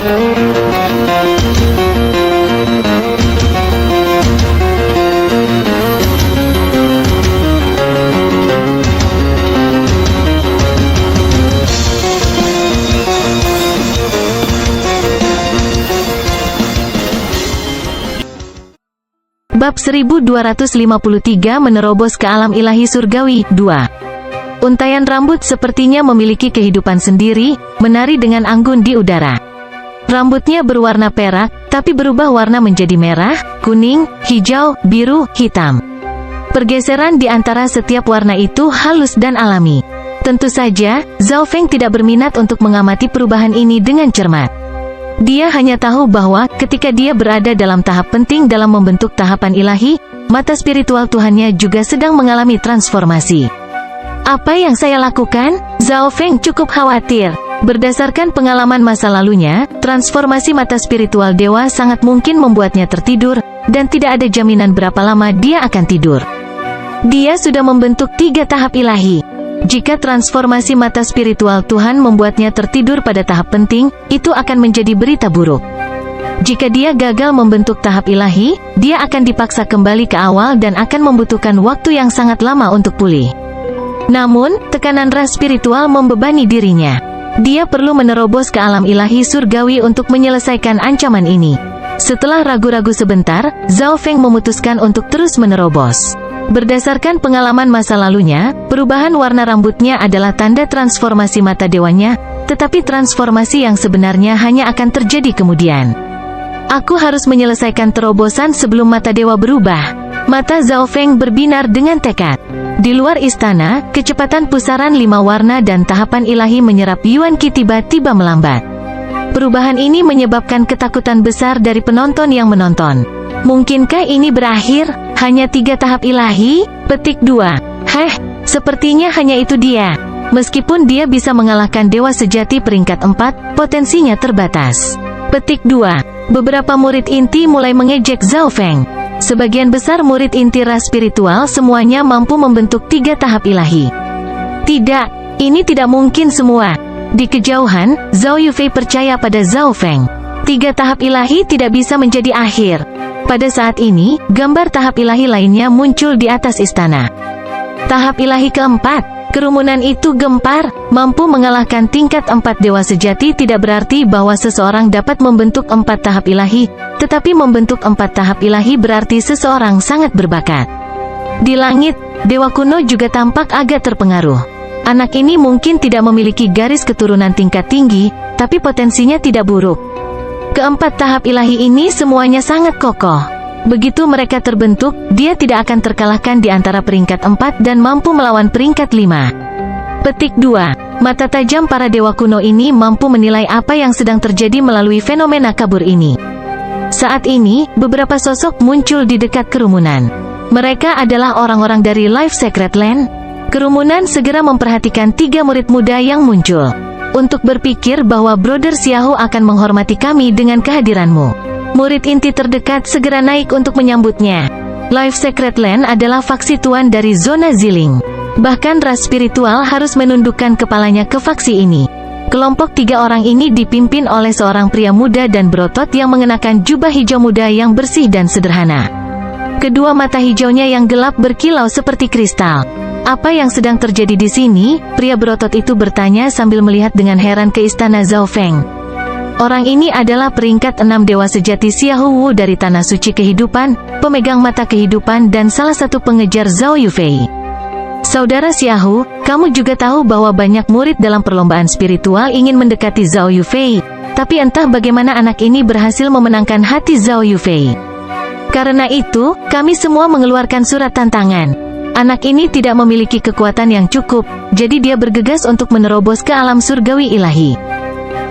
Bab 1253 Menerobos ke alam ilahi surgawi 2. Untaian rambut sepertinya memiliki kehidupan sendiri, menari dengan anggun di udara. Rambutnya berwarna perak, tapi berubah warna menjadi merah, kuning, hijau, biru, hitam. Pergeseran di antara setiap warna itu halus dan alami. Tentu saja, Zhao Feng tidak berminat untuk mengamati perubahan ini dengan cermat. Dia hanya tahu bahwa, ketika dia berada dalam tahap penting dalam membentuk tahapan ilahi, mata spiritual Tuhannya juga sedang mengalami transformasi. Apa yang saya lakukan? Zhao Feng cukup khawatir. Berdasarkan pengalaman masa lalunya, transformasi mata spiritual dewa sangat mungkin membuatnya tertidur, dan tidak ada jaminan berapa lama dia akan tidur. Dia sudah membentuk 3 tahap ilahi. Jika transformasi mata spiritual Tuhan membuatnya tertidur pada tahap penting, itu akan menjadi berita buruk. Jika dia gagal membentuk tahap ilahi, dia akan dipaksa kembali ke awal dan akan membutuhkan waktu yang sangat lama untuk pulih. Namun, tekanan ras spiritual membebani dirinya. Dia perlu menerobos ke alam ilahi surgawi untuk menyelesaikan ancaman ini. Setelah ragu-ragu sebentar, Zhao Feng memutuskan untuk terus menerobos. Berdasarkan pengalaman masa lalunya, perubahan warna rambutnya adalah tanda transformasi mata dewanya, tetapi transformasi yang sebenarnya hanya akan terjadi kemudian. Aku harus menyelesaikan terobosan sebelum mata dewa berubah. Mata Zhao Feng berbinar dengan tekad. Di luar istana, kecepatan pusaran 5 warna dan tahapan ilahi menyerap Yuan Qi tiba-tiba melambat. Perubahan ini menyebabkan ketakutan besar dari penonton yang menonton. Mungkinkah ini berakhir? Hanya 3 tahap ilahi? Petik 2. Sepertinya hanya itu dia. Meskipun dia bisa mengalahkan dewa sejati peringkat 4, potensinya terbatas. Petik 2. Beberapa murid inti mulai mengejek Zhao Feng. Sebagian besar murid inti ras spiritual semuanya mampu membentuk 3 tahap ilahi. Tidak, ini tidak mungkin semua. Di kejauhan, Zhao Yufei percaya pada Zhao Feng. 3 tahap ilahi tidak bisa menjadi akhir. Pada saat ini, gambar tahap ilahi lainnya muncul di atas istana. Tahap ilahi keempat, kerumunan itu gempar, mampu mengalahkan tingkat 4 dewa sejati tidak berarti bahwa seseorang dapat membentuk 4 tahap ilahi, tetapi membentuk 4 tahap ilahi berarti seseorang sangat berbakat. Di langit, dewa kuno juga tampak agak terpengaruh. Anak ini mungkin tidak memiliki garis keturunan tingkat tinggi, tapi potensinya tidak buruk. Keempat tahap ilahi ini semuanya sangat kokoh. Begitu mereka terbentuk, dia tidak akan terkalahkan di antara peringkat 4 dan mampu melawan peringkat 5. Petik 2. Mata tajam para dewa kuno ini mampu menilai apa yang sedang terjadi melalui fenomena kabur ini. Saat ini, beberapa sosok muncul di dekat kerumunan. Mereka adalah orang-orang dari Life Secret Land. Kerumunan segera memperhatikan 3 murid muda yang muncul. Untuk berpikir bahwa Brother Xiahou akan menghormati kami dengan kehadiranmu. Murid inti terdekat segera naik untuk menyambutnya. Life Secret Land adalah faksi tuan dari zona Ziling. Bahkan ras spiritual harus menundukkan kepalanya ke faksi ini. Kelompok 3 orang ini dipimpin oleh seorang pria muda dan berotot yang mengenakan jubah hijau muda yang bersih dan sederhana. Kedua mata hijaunya yang gelap berkilau seperti kristal. Apa yang sedang terjadi di sini? Pria berotot itu bertanya sambil melihat dengan heran ke istana Zhao Feng. Orang ini adalah peringkat 6 dewa sejati Xiahou Wu dari Tanah Suci Kehidupan, pemegang mata kehidupan dan salah satu pengejar Zhao Yufei. Saudara Xiahou, kamu juga tahu bahwa banyak murid dalam perlombaan spiritual ingin mendekati Zhao Yufei, tapi entah bagaimana anak ini berhasil memenangkan hati Zhao Yufei. Karena itu, kami semua mengeluarkan surat tantangan. Anak ini tidak memiliki kekuatan yang cukup, jadi dia bergegas untuk menerobos ke alam surgawi ilahi.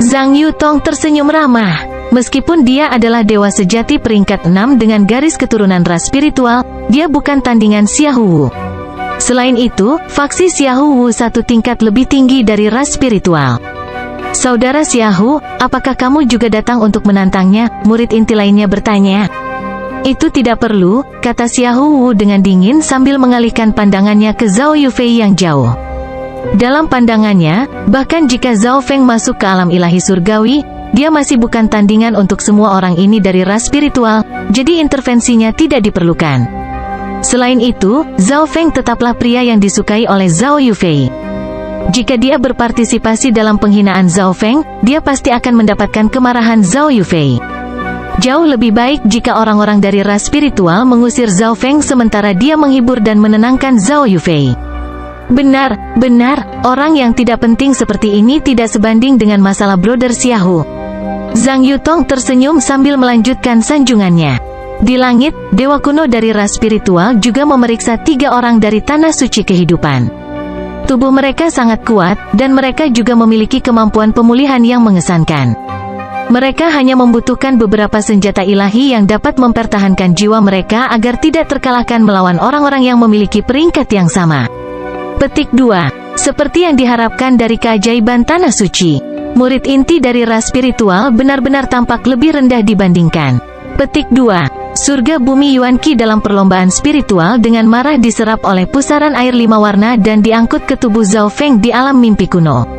Zhang Yutong tersenyum ramah. Meskipun dia adalah dewa sejati peringkat 6 dengan garis keturunan ras spiritual, dia bukan tandingan Xiahou Wu. Selain itu, faksi Xiahou Wu 1 tingkat lebih tinggi dari ras spiritual. Saudara Xiahou, apakah kamu juga datang untuk menantangnya? Murid inti lainnya bertanya. Itu tidak perlu, kata Xiahou Wu dengan dingin sambil mengalihkan pandangannya ke Zhao Yufei yang jauh. Dalam pandangannya, bahkan jika Zhao Feng masuk ke alam ilahi surgawi, dia masih bukan tandingan untuk semua orang ini dari ras spiritual, jadi intervensinya tidak diperlukan. Selain itu, Zhao Feng tetaplah pria yang disukai oleh Zhao Yufei. Jika dia berpartisipasi dalam penghinaan Zhao Feng, dia pasti akan mendapatkan kemarahan Zhao Yufei. Jauh lebih baik jika orang-orang dari ras spiritual mengusir Zhao Feng sementara dia menghibur dan menenangkan Zhao Yufei. Benar, orang yang tidak penting seperti ini tidak sebanding dengan masalah Brother Xiaohu. Zhang Yutong tersenyum sambil melanjutkan sanjungannya. Di langit, dewa kuno dari ras spiritual juga memeriksa 3 orang dari tanah suci kehidupan. Tubuh mereka sangat kuat, dan mereka juga memiliki kemampuan pemulihan yang mengesankan. Mereka hanya membutuhkan beberapa senjata ilahi yang dapat mempertahankan jiwa mereka agar tidak terkalahkan melawan orang-orang yang memiliki peringkat yang sama. Petik 2. Seperti yang diharapkan dari keajaiban tanah suci, murid inti dari ras spiritual benar-benar tampak lebih rendah dibandingkan. Petik 2. Surga bumi Yuan Qi dalam perlombaan spiritual dengan marah diserap oleh pusaran air 5 warna dan diangkut ke tubuh Zhao Feng di alam mimpi kuno.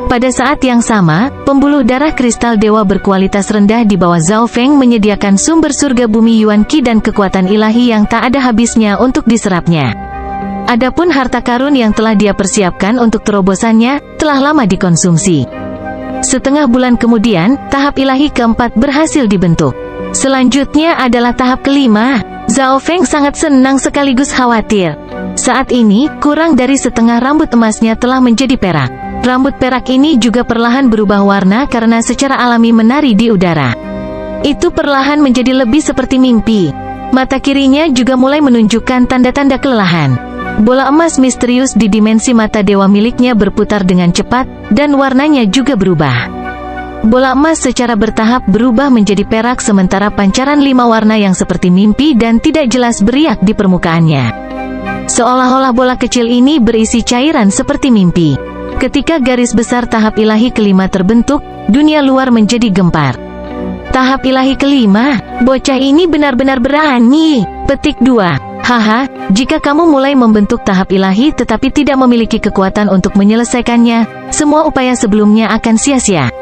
Pada saat yang sama, pembuluh darah kristal dewa berkualitas rendah di bawah Zhao Feng menyediakan sumber surga bumi Yuan Qi dan kekuatan ilahi yang tak ada habisnya untuk diserapnya. Adapun harta karun yang telah dia persiapkan untuk terobosannya, telah lama dikonsumsi. Setengah bulan kemudian, tahap ilahi keempat berhasil dibentuk. Selanjutnya adalah tahap kelima. Zhao Feng sangat senang sekaligus khawatir. Saat ini, kurang dari setengah rambut emasnya telah menjadi perak. Rambut perak ini juga perlahan berubah warna karena secara alami menari di udara. Itu perlahan menjadi lebih seperti mimpi. Mata kirinya juga mulai menunjukkan tanda-tanda kelelahan. Bola emas misterius di dimensi mata dewa miliknya berputar dengan cepat, dan warnanya juga berubah. Bola emas secara bertahap berubah menjadi perak sementara pancaran 5 warna yang seperti mimpi dan tidak jelas beriak di permukaannya. Seolah-olah bola kecil ini berisi cairan seperti mimpi. Ketika garis besar tahap ilahi kelima terbentuk, dunia luar menjadi gempar. Tahap ilahi kelima, bocah ini benar-benar berani. Petik 2. Haha, jika kamu mulai membentuk tahap ilahi tetapi tidak memiliki kekuatan untuk menyelesaikannya, semua upaya sebelumnya akan sia-sia.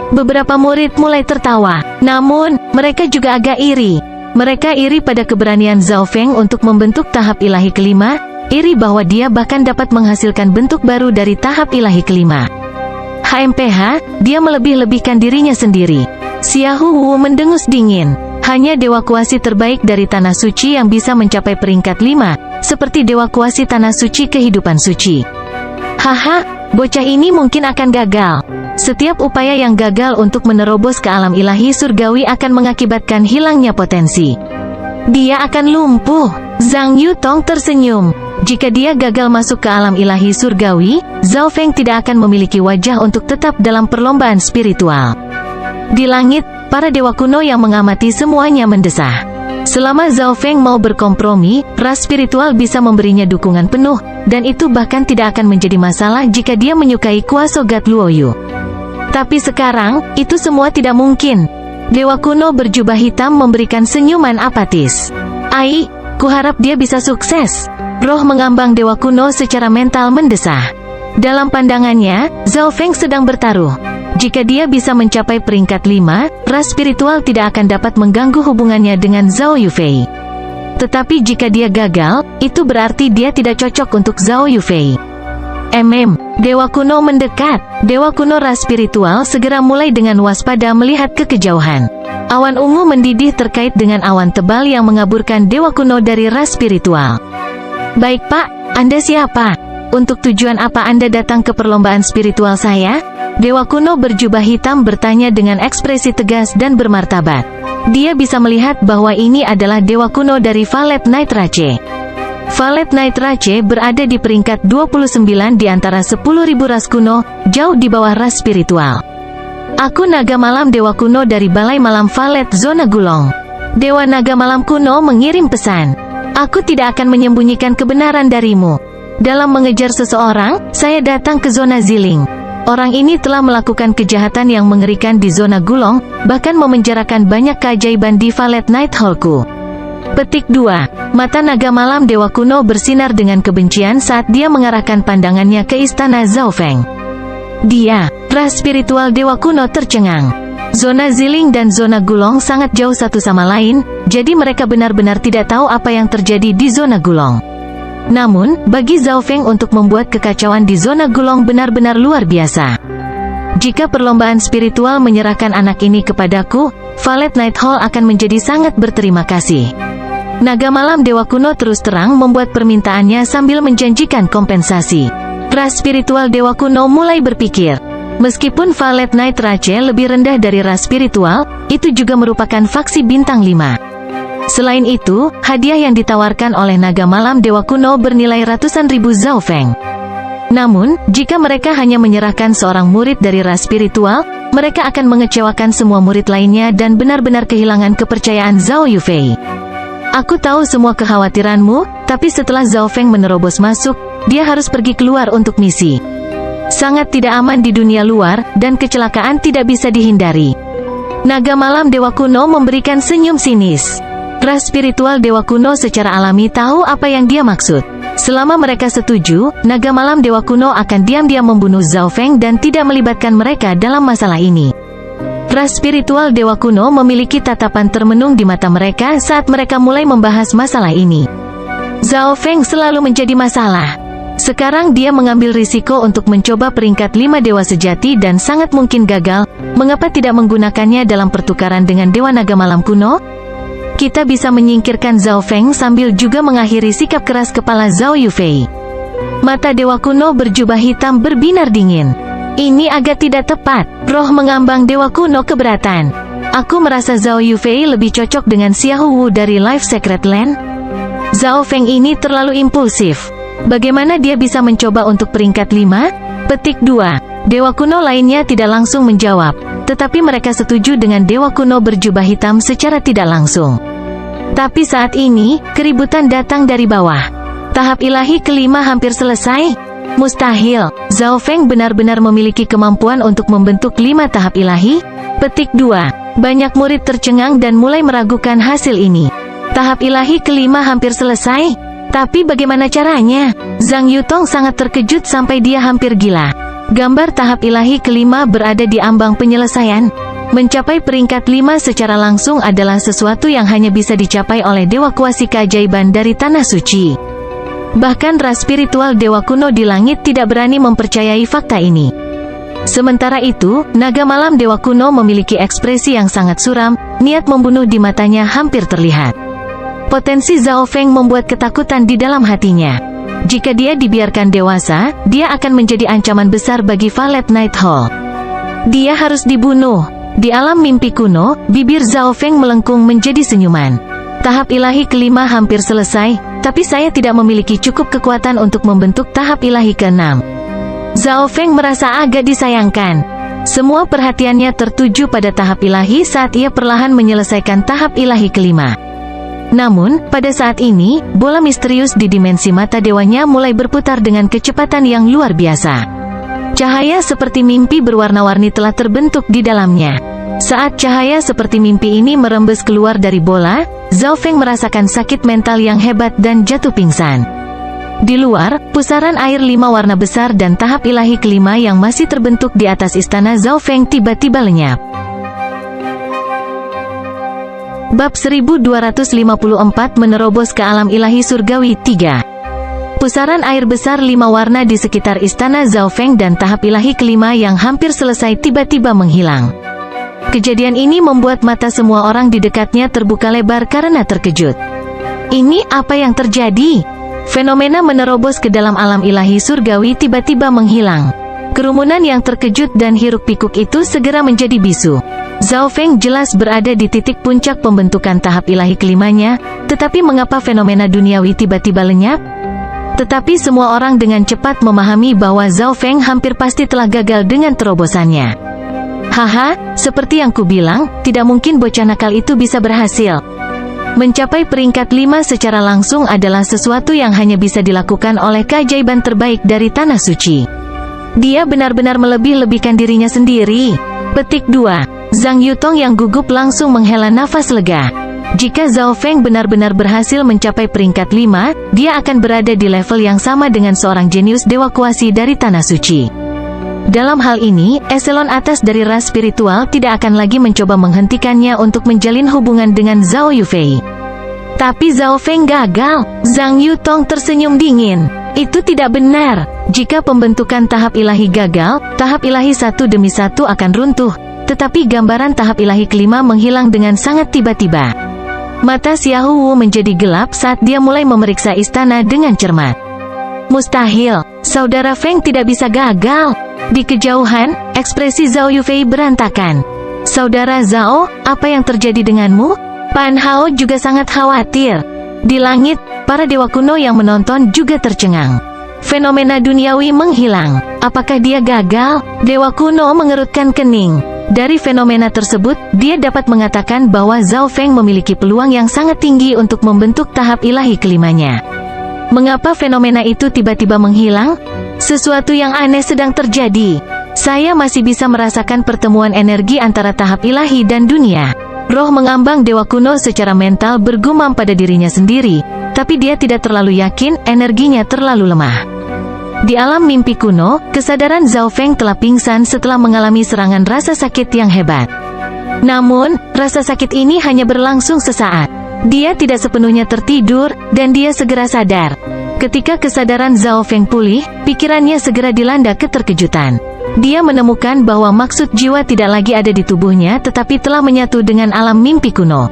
Beberapa murid mulai tertawa, namun, mereka juga agak iri. Mereka iri pada keberanian Zhao Feng untuk membentuk tahap ilahi kelima, iri bahwa dia bahkan dapat menghasilkan bentuk baru dari tahap ilahi kelima. HMPH, dia melebih-lebihkan dirinya sendiri. Xiaohu mendengus dingin. Hanya dewa kuasi terbaik dari tanah suci yang bisa mencapai peringkat 5, seperti dewa kuasi tanah suci kehidupan suci. Haha, bocah ini mungkin akan gagal. Setiap upaya yang gagal untuk menerobos ke alam ilahi surgawi akan mengakibatkan hilangnya potensi. Dia akan lumpuh. Zhang Yutong tersenyum. Jika dia gagal masuk ke alam ilahi surgawi, Zhao Feng tidak akan memiliki wajah untuk tetap dalam perlombaan spiritual. Di langit, para dewa kuno yang mengamati semuanya mendesah. Selama Zhao Feng mau berkompromi, ras spiritual bisa memberinya dukungan penuh, dan itu bahkan tidak akan menjadi masalah jika dia menyukai kuasa God Luoyu. Tapi sekarang, itu semua tidak mungkin. Dewa kuno berjubah hitam memberikan senyuman apatis. Ai, kuharap dia bisa sukses. Roh mengambang dewa kuno secara mental mendesah. Dalam pandangannya, Zhao Feng sedang bertaruh. Jika dia bisa mencapai peringkat 5, ras spiritual tidak akan dapat mengganggu hubungannya dengan Zhao Yufei. Tetapi jika dia gagal, itu berarti dia tidak cocok untuk Zhao Yufei. Dewa kuno mendekat. Dewa kuno ras spiritual segera mulai dengan waspada melihat ke kejauhan. Awan ungu mendidih terkait dengan awan tebal yang mengaburkan dewa kuno dari ras spiritual. Baik Pak, Anda siapa? Untuk tujuan apa Anda datang ke perlombaan spiritual saya? Dewa kuno berjubah hitam bertanya dengan ekspresi tegas dan bermartabat. Dia bisa melihat bahwa ini adalah dewa kuno dari Valet Night Rache. Valet Night Rache berada di peringkat 29 di antara 10.000 ras kuno, jauh di bawah ras spiritual. Aku naga malam dewa kuno dari Balai Malam Valet Zona Gulong. Dewa naga malam kuno mengirim pesan. Aku tidak akan menyembunyikan kebenaran darimu. Dalam mengejar seseorang, saya datang ke zona Ziling. Orang ini telah melakukan kejahatan yang mengerikan di zona Gulong, bahkan memenjarakan banyak keajaiban di Valet Night Hallku. Petik 2. Mata naga malam dewa kuno bersinar dengan kebencian saat dia mengarahkan pandangannya ke istana Zhao Feng. Dia, ras spiritual dewa kuno tercengang. Zona Ziling dan zona Gulong sangat jauh satu sama lain, jadi mereka benar-benar tidak tahu apa yang terjadi di zona Gulong. Namun, bagi Zhao Feng untuk membuat kekacauan di zona Gulong benar-benar luar biasa. Jika perlombaan spiritual menyerahkan anak ini kepadaku, Valet Night Hall akan menjadi sangat berterima kasih. Naga Malam Dewa Kuno terus terang membuat permintaannya sambil menjanjikan kompensasi. Ras spiritual Dewa Kuno mulai berpikir, meskipun Valet Knight Rachel lebih rendah dari ras spiritual, itu juga merupakan faksi bintang 5. Selain itu, hadiah yang ditawarkan oleh Naga Malam Dewa Kuno bernilai ratusan ribu Zhao Feng. Namun, jika mereka hanya menyerahkan seorang murid dari ras spiritual, mereka akan mengecewakan semua murid lainnya dan benar-benar kehilangan kepercayaan Zhao Yufei. Aku tahu semua kekhawatiranmu, tapi setelah Zhao Feng menerobos masuk, dia harus pergi keluar untuk misi. Sangat tidak aman di dunia luar, dan kecelakaan tidak bisa dihindari. Naga Malam Dewa Kuno memberikan senyum sinis. Ras spiritual Dewa Kuno secara alami tahu apa yang dia maksud. Selama mereka setuju, Naga Malam Dewa Kuno akan diam-diam membunuh Zhao Feng dan tidak melibatkan mereka dalam masalah ini. Ras spiritual Dewa Kuno memiliki tatapan termenung di mata mereka saat mereka mulai membahas masalah ini. Zhao Feng selalu menjadi masalah. Sekarang dia mengambil risiko untuk mencoba peringkat 5 Dewa Sejati dan sangat mungkin gagal. Mengapa tidak menggunakannya dalam pertukaran dengan Dewa Naga Malam Kuno? Kita bisa menyingkirkan Zhao Feng sambil juga mengakhiri sikap keras kepala Zhao Yufei. Mata Dewa Kuno berjubah hitam berbinar dingin. Ini agak tidak tepat. Roh mengambang Dewa Kuno keberatan. Aku merasa Zhao Yufei lebih cocok dengan Xiahou Wu dari Life Secret Land. Zhao Feng ini terlalu impulsif. Bagaimana dia bisa mencoba untuk peringkat 5? Petik 2. Dewa Kuno lainnya tidak langsung menjawab, tetapi mereka setuju dengan Dewa Kuno berjubah hitam secara tidak langsung. Tapi saat ini, keributan datang dari bawah. Tahap ilahi kelima hampir selesai? Mustahil. Zhao Feng benar-benar memiliki kemampuan untuk membentuk 5 tahap ilahi? Petik 2. Banyak murid tercengang dan mulai meragukan hasil ini. Tahap ilahi kelima hampir selesai? Tapi bagaimana caranya? Zhang Yutong sangat terkejut sampai dia hampir gila. Gambar tahap ilahi kelima berada di ambang penyelesaian. Mencapai peringkat 5 secara langsung adalah sesuatu yang hanya bisa dicapai oleh Dewa Kuasi keajaiban dari Tanah Suci. Bahkan ras spiritual Dewa Kuno di langit tidak berani mempercayai fakta ini. Sementara itu, Naga Malam Dewa Kuno memiliki ekspresi yang sangat suram, niat membunuh di matanya hampir terlihat. Potensi Zhao Feng membuat ketakutan di dalam hatinya. Jika dia dibiarkan dewasa, dia akan menjadi ancaman besar bagi Valet Night Hall. Dia harus dibunuh. Di alam mimpi kuno, bibir Zhao Feng melengkung menjadi senyuman. Tahap ilahi kelima hampir selesai, tapi saya tidak memiliki cukup kekuatan untuk membentuk tahap ilahi ke-6. Zhao Feng merasa agak disayangkan. Semua perhatiannya tertuju pada tahap ilahi saat ia perlahan menyelesaikan tahap ilahi kelima. Namun, pada saat ini, bola misterius di dimensi mata dewanya mulai berputar dengan kecepatan yang luar biasa. Cahaya seperti mimpi berwarna-warni telah terbentuk di dalamnya. Saat cahaya seperti mimpi ini merembes keluar dari bola, Zhao Feng merasakan sakit mental yang hebat dan jatuh pingsan. Di luar, pusaran air 5 warna besar dan tahap ilahi kelima yang masih terbentuk di atas istana Zhao Feng tiba-tiba lenyap. Bab 1254 menerobos ke alam ilahi surgawi 3. Pusaran air besar 5 warna di sekitar istana Zhao Feng dan tahap ilahi kelima yang hampir selesai tiba-tiba menghilang. Kejadian ini membuat mata semua orang di dekatnya terbuka lebar karena terkejut. Ini apa yang terjadi? Fenomena menerobos ke dalam alam ilahi surgawi tiba-tiba menghilang. Kerumunan yang terkejut dan hiruk-pikuk itu segera menjadi bisu. Zhao Feng jelas berada di titik puncak pembentukan tahap ilahi kelimanya, tetapi mengapa fenomena duniawi tiba-tiba lenyap? Tetapi semua orang dengan cepat memahami bahwa Zhao Feng hampir pasti telah gagal dengan terobosannya. Haha, seperti yang kubilang, tidak mungkin bocah nakal itu bisa berhasil. Mencapai peringkat 5 secara langsung adalah sesuatu yang hanya bisa dilakukan oleh keajaiban terbaik dari Tanah Suci. Dia benar-benar melebih-lebihkan dirinya sendiri. Petik 2. Zhang Yutong yang gugup langsung menghela nafas lega. Jika Zhao Feng benar-benar berhasil mencapai peringkat 5, dia akan berada di level yang sama dengan seorang jenius Dewa Kuasi dari Tanah Suci. Dalam hal ini, eselon atas dari ras spiritual tidak akan lagi mencoba menghentikannya untuk menjalin hubungan dengan Zhao Yufei. Tapi Zhao Feng gagal. Zhang Yutong tersenyum dingin. Itu tidak benar. Jika pembentukan tahap ilahi gagal, tahap ilahi satu demi satu akan runtuh. Tetapi gambaran tahap ilahi kelima menghilang dengan sangat tiba-tiba. Mata Xiao Wu menjadi gelap saat dia mulai memeriksa istana dengan cermat. Mustahil, saudara Feng tidak bisa gagal. Di kejauhan, ekspresi Zhao Yufei berantakan. Saudara Zhao, apa yang terjadi denganmu? Pan Hao juga sangat khawatir. Di langit, para dewa kuno yang menonton juga tercengang. Fenomena duniawi menghilang. Apakah dia gagal? Dewa kuno mengerutkan kening. Dari fenomena tersebut, dia dapat mengatakan bahwa Zhao Feng memiliki peluang yang sangat tinggi untuk membentuk tahap ilahi kelimanya. Mengapa fenomena itu tiba-tiba menghilang? Sesuatu yang aneh sedang terjadi. Saya masih bisa merasakan pertemuan energi antara tahap ilahi dan dunia. Roh mengambang dewa kuno secara mental bergumam pada dirinya sendiri, tapi dia tidak terlalu yakin, energinya terlalu lemah. Di alam mimpi kuno, kesadaran Zhao Feng telah pingsan setelah mengalami serangan rasa sakit yang hebat. Namun, rasa sakit ini hanya berlangsung sesaat. Dia tidak sepenuhnya tertidur, dan dia segera sadar. Ketika kesadaran Zhao Feng pulih, pikirannya segera dilanda keterkejutan. Dia menemukan bahwa maksud jiwa tidak lagi ada di tubuhnya tetapi telah menyatu dengan alam mimpi kuno.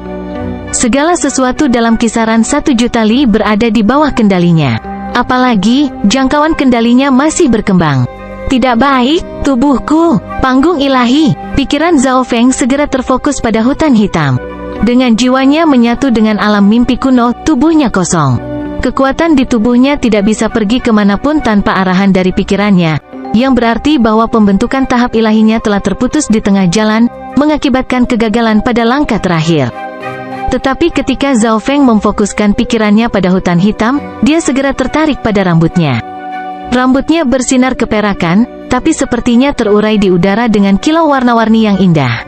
Segala sesuatu dalam kisaran 1 juta li berada di bawah kendalinya. Apalagi, jangkauan kendalinya masih berkembang. Tidak baik, tubuhku, panggung ilahi. Pikiran Zhao Feng segera terfokus pada hutan hitam. Dengan jiwanya menyatu dengan alam mimpi kuno, tubuhnya kosong. Kekuatan di tubuhnya tidak bisa pergi kemanapun tanpa arahan dari pikirannya, yang berarti bahwa pembentukan tahap ilahinya telah terputus di tengah jalan, mengakibatkan kegagalan pada langkah terakhir. Tetapi ketika Zhao Feng memfokuskan pikirannya pada hutan hitam, dia segera tertarik pada rambutnya. Rambutnya bersinar keperakan, tapi sepertinya terurai di udara dengan kilau warna-warni yang indah.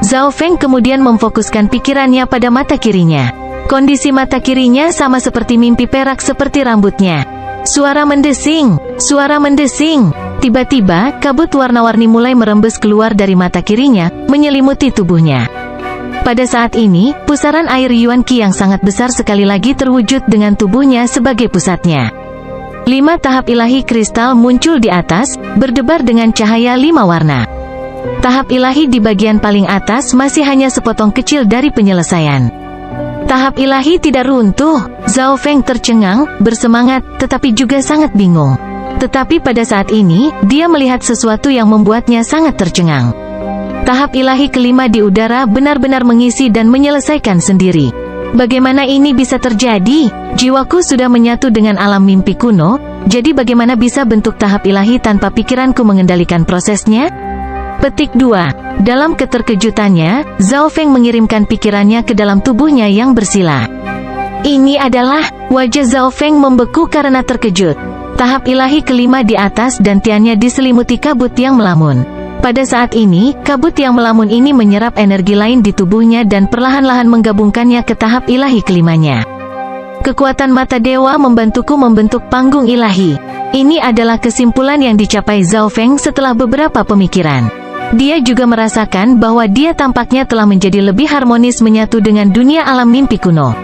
Zhao Feng kemudian memfokuskan pikirannya pada mata kirinya. Kondisi mata kirinya sama seperti mimpi perak seperti rambutnya. Suara mendesing, suara mendesing. Tiba-tiba, kabut warna-warni mulai merembes keluar dari mata kirinya, menyelimuti tubuhnya. Pada saat ini, pusaran air Yuan Qi yang sangat besar sekali lagi terwujud dengan tubuhnya sebagai pusatnya. 5 tahap ilahi kristal muncul di atas, berdebar dengan cahaya 5 warna. Tahap ilahi di bagian paling atas masih hanya sepotong kecil dari penyelesaian. Tahap ilahi tidak runtuh. Zhao Feng tercengang, bersemangat, tetapi juga sangat bingung. Tetapi pada saat ini, dia melihat sesuatu yang membuatnya sangat tercengang. Tahap ilahi kelima di udara benar-benar mengisi dan menyelesaikan sendiri. Bagaimana ini bisa terjadi? Jiwaku sudah menyatu dengan alam mimpi kuno, jadi bagaimana bisa bentuk tahap ilahi tanpa pikiranku mengendalikan prosesnya? Petik 2. Dalam keterkejutannya, Zhao Feng mengirimkan pikirannya ke dalam tubuhnya yang bersila. Ini adalah, wajah Zhao Feng membeku karena terkejut. Tahap ilahi kelima di atas dan tiannya diselimuti kabut yang melamun. Pada saat ini, kabut yang melamun ini menyerap energi lain di tubuhnya dan perlahan-lahan menggabungkannya ke tahap ilahi kelimanya. Kekuatan mata dewa membantuku membentuk panggung ilahi. Ini adalah kesimpulan yang dicapai Zhao Feng setelah beberapa pemikiran. Dia juga merasakan bahwa dia tampaknya telah menjadi lebih harmonis menyatu dengan dunia alam mimpi kuno.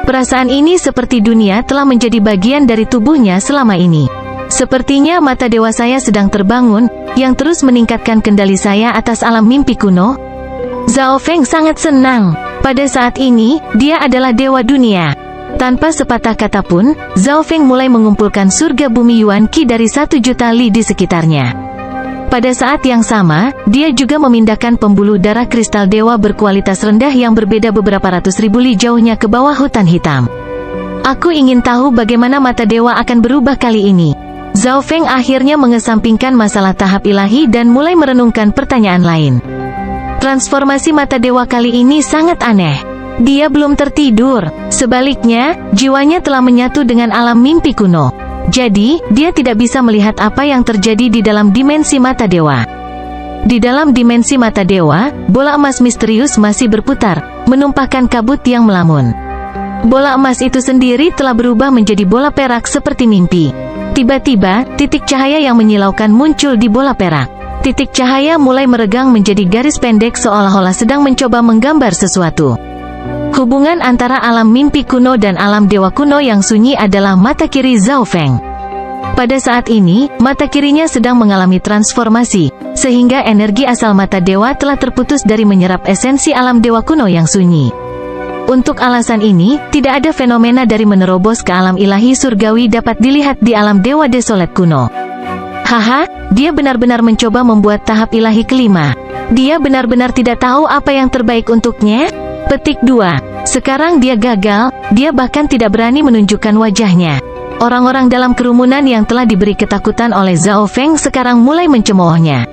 Perasaan ini seperti dunia telah menjadi bagian dari tubuhnya selama ini. Sepertinya mata dewa saya sedang terbangun, yang terus meningkatkan kendali saya atas alam mimpi kuno. Zhao Feng sangat senang. Pada saat ini, dia adalah dewa dunia. Tanpa sepatah kata pun, Zhao Feng mulai mengumpulkan surga bumi Yuan Qi dari 1 juta li di sekitarnya. Pada saat yang sama, dia juga memindahkan pembuluh darah kristal dewa berkualitas rendah yang berbeda beberapa ratus ribu li jauhnya ke bawah hutan hitam. Aku ingin tahu bagaimana mata dewa akan berubah kali ini. Zhao Feng akhirnya mengesampingkan masalah tahap ilahi dan mulai merenungkan pertanyaan lain. Transformasi mata dewa kali ini sangat aneh. Dia belum tertidur. Sebaliknya, jiwanya telah menyatu dengan alam mimpi kuno. Jadi, dia tidak bisa melihat apa yang terjadi di dalam dimensi mata dewa. Di dalam dimensi mata dewa, bola emas misterius masih berputar, menumpahkan kabut yang melamun. Bola emas itu sendiri telah berubah menjadi bola perak seperti mimpi. Tiba-tiba, titik cahaya yang menyilaukan muncul di bola perak. Titik cahaya mulai meregang menjadi garis pendek seolah-olah sedang mencoba menggambar sesuatu. Hubungan antara alam mimpi kuno dan alam dewa kuno yang sunyi adalah mata kiri Zhao Feng. Pada saat ini, mata kirinya sedang mengalami transformasi, sehingga energi asal mata dewa telah terputus dari menyerap esensi alam dewa kuno yang sunyi. Untuk alasan ini, tidak ada fenomena dari menerobos ke alam ilahi surgawi dapat dilihat di alam dewa desolet kuno. Haha, dia benar-benar mencoba membuat tahap ilahi kelima. Dia benar-benar tidak tahu apa yang terbaik untuknya. Petik 2. Sekarang dia gagal, dia bahkan tidak berani menunjukkan wajahnya. Orang-orang dalam kerumunan yang telah diberi ketakutan oleh Zhao Feng sekarang mulai mencemoohnya.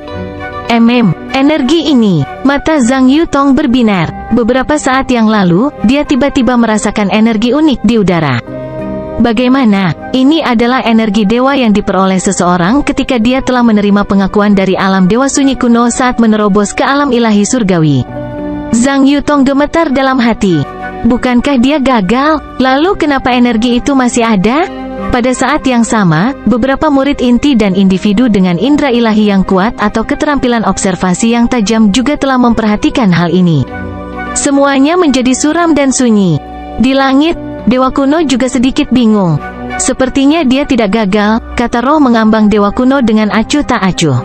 Energi ini. Mata Zhang Yutong berbinar. Beberapa saat yang lalu, dia tiba-tiba merasakan energi unik di udara. Bagaimana? Ini adalah energi dewa yang diperoleh seseorang ketika dia telah menerima pengakuan dari alam dewa sunyi kuno saat menerobos ke alam ilahi surgawi. Zhang Yutong gemetar dalam hati. Bukankah dia gagal? Lalu kenapa energi itu masih ada? Pada saat yang sama, beberapa murid inti dan individu dengan indera ilahi yang kuat atau keterampilan observasi yang tajam juga telah memperhatikan hal ini. Semuanya menjadi suram dan sunyi. Di langit, dewa kuno juga sedikit bingung. Sepertinya dia tidak gagal, kata roh mengambang dewa kuno dengan acuh tak acuh.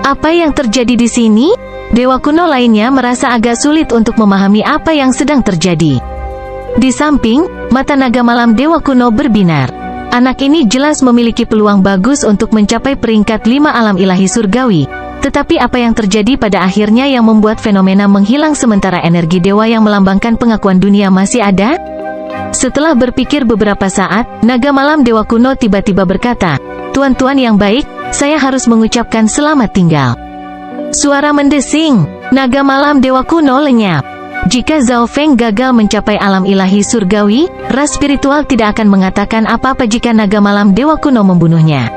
Apa yang terjadi di sini? Dewa kuno lainnya merasa agak sulit untuk memahami apa yang sedang terjadi. Di samping, mata naga malam dewa kuno berbinar. Anak ini jelas memiliki peluang bagus untuk mencapai peringkat 5 alam ilahi surgawi. Tetapi apa yang terjadi pada akhirnya yang membuat fenomena menghilang sementara energi dewa yang melambangkan pengakuan dunia masih ada? Setelah berpikir beberapa saat, naga malam dewa kuno tiba-tiba berkata, "Tuan-tuan yang baik, saya harus mengucapkan selamat tinggal." Suara mendesing. Naga malam dewa kuno lenyap. Jika Zhao Feng gagal mencapai alam ilahi surgawi, ras spiritual tidak akan mengatakan apa-apa jika naga malam dewa kuno membunuhnya.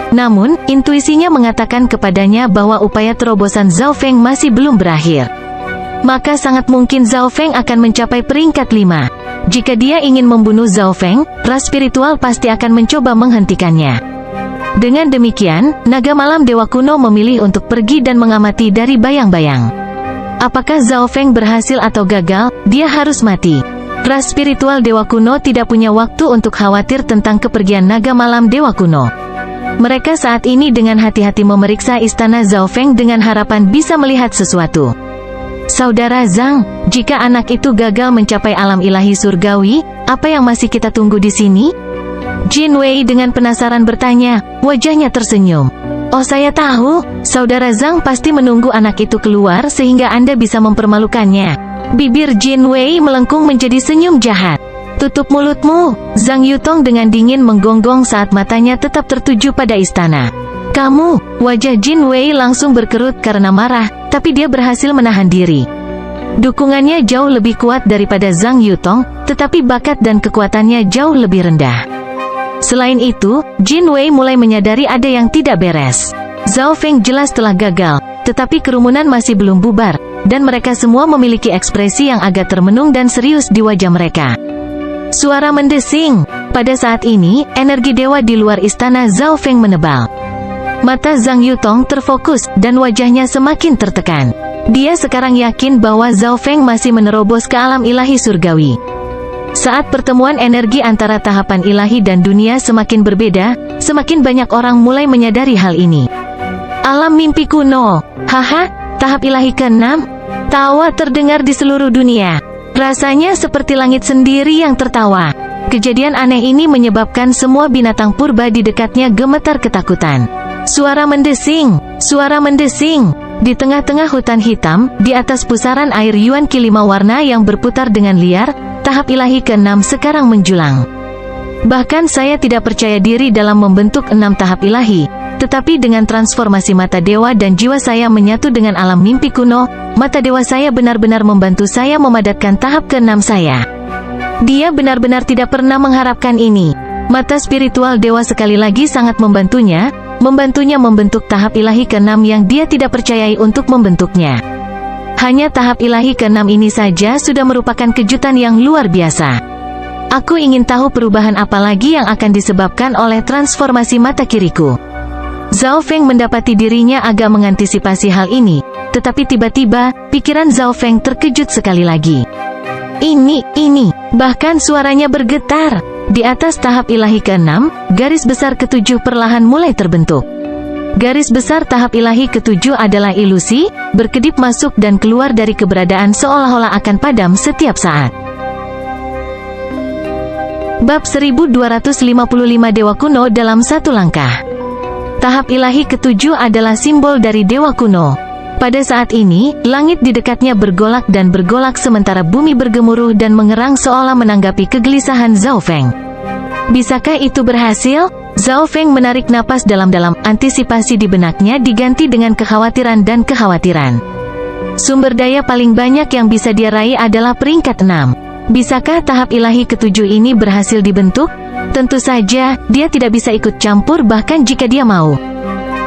Namun, intuisinya mengatakan kepadanya bahwa upaya terobosan Zhao Feng masih belum berakhir. Maka sangat mungkin Zhao Feng akan mencapai peringkat 5. Jika dia ingin membunuh Zhao Feng, ras spiritual pasti akan mencoba menghentikannya. Dengan demikian, naga malam dewa kuno memilih untuk pergi dan mengamati dari bayang-bayang. Apakah Zhao Feng berhasil atau gagal, dia harus mati. Ras spiritual dewa kuno tidak punya waktu untuk khawatir tentang kepergian naga malam dewa kuno. Mereka saat ini dengan hati-hati memeriksa istana Zhao Feng dengan harapan bisa melihat sesuatu. Saudara Zhang, jika anak itu gagal mencapai alam ilahi surgawi, apa yang masih kita tunggu di sini? Jin Wei dengan penasaran bertanya, wajahnya tersenyum. Oh, saya tahu, saudara Zhang pasti menunggu anak itu keluar sehingga Anda bisa mempermalukannya. Bibir Jin Wei melengkung menjadi senyum jahat. Tutup mulutmu, Zhang Yutong dengan dingin menggonggong saat matanya tetap tertuju pada istana. Kamu, wajah Jin Wei langsung berkerut karena marah, tapi dia berhasil menahan diri. Dukungannya jauh lebih kuat daripada Zhang Yutong, tetapi bakat dan kekuatannya jauh lebih rendah. Selain itu, Jin Wei mulai menyadari ada yang tidak beres. Zhao Feng jelas telah gagal, tetapi kerumunan masih belum bubar, dan mereka semua memiliki ekspresi yang agak termenung dan serius di wajah mereka. Suara mendesing. Pada saat ini, energi dewa di luar istana Zhao Feng menebal. Mata Zhang Yutong terfokus, dan wajahnya semakin tertekan. Dia sekarang yakin bahwa Zhao Feng masih menerobos ke alam ilahi surgawi. Saat pertemuan energi antara tahapan ilahi dan dunia semakin berbeda, semakin banyak orang mulai menyadari hal ini. Alam mimpi kuno. Haha, tahap ilahi ke-6? Tawa terdengar di seluruh dunia. Rasanya seperti langit sendiri yang tertawa. Kejadian aneh ini menyebabkan semua binatang purba di dekatnya gemetar ketakutan. Suara mendesing. Suara mendesing. Di tengah-tengah hutan hitam, di atas pusaran air Yuan Qi 5 warna yang berputar dengan liar, tahap ilahi ke-6 sekarang menjulang. Bahkan saya tidak percaya diri dalam membentuk 6 tahap ilahi, tetapi dengan transformasi mata dewa dan jiwa saya menyatu dengan alam mimpi kuno, mata dewa saya benar-benar membantu saya memadatkan tahap ke-6 saya. Dia benar-benar tidak pernah mengharapkan ini. Mata spiritual dewa sekali lagi sangat membantunya membentuk tahap ilahi ke-6 yang dia tidak percayai untuk membentuknya. Hanya tahap ilahi ke-6 ini saja sudah merupakan kejutan yang luar biasa. Aku ingin tahu perubahan apa lagi yang akan disebabkan oleh transformasi mata kiriku. Zhao Feng mendapati dirinya agak mengantisipasi hal ini, tetapi tiba-tiba, pikiran Zhao Feng terkejut sekali lagi. Ini, bahkan suaranya bergetar. Di atas tahap ilahi ke-6, garis besar ke-7 perlahan mulai terbentuk. Garis besar tahap ilahi ke-7 adalah ilusi, berkedip masuk dan keluar dari keberadaan seolah-olah akan padam setiap saat. Bab 1255 Dewa Kuno dalam satu langkah. Tahap ilahi ke-7 adalah simbol dari Dewa Kuno. Pada saat ini, langit di dekatnya bergolak dan bergolak sementara bumi bergemuruh dan mengerang seolah menanggapi kegelisahan Zhao Feng. Bisakah itu berhasil? Zhao Feng menarik napas dalam-dalam, antisipasi di benaknya diganti dengan kekhawatiran dan kekhawatiran. Sumber daya paling banyak yang bisa dia raih adalah peringkat 6. Bisakah tahap ilahi ke-7 ini berhasil dibentuk? Tentu saja, dia tidak bisa ikut campur bahkan jika dia mau.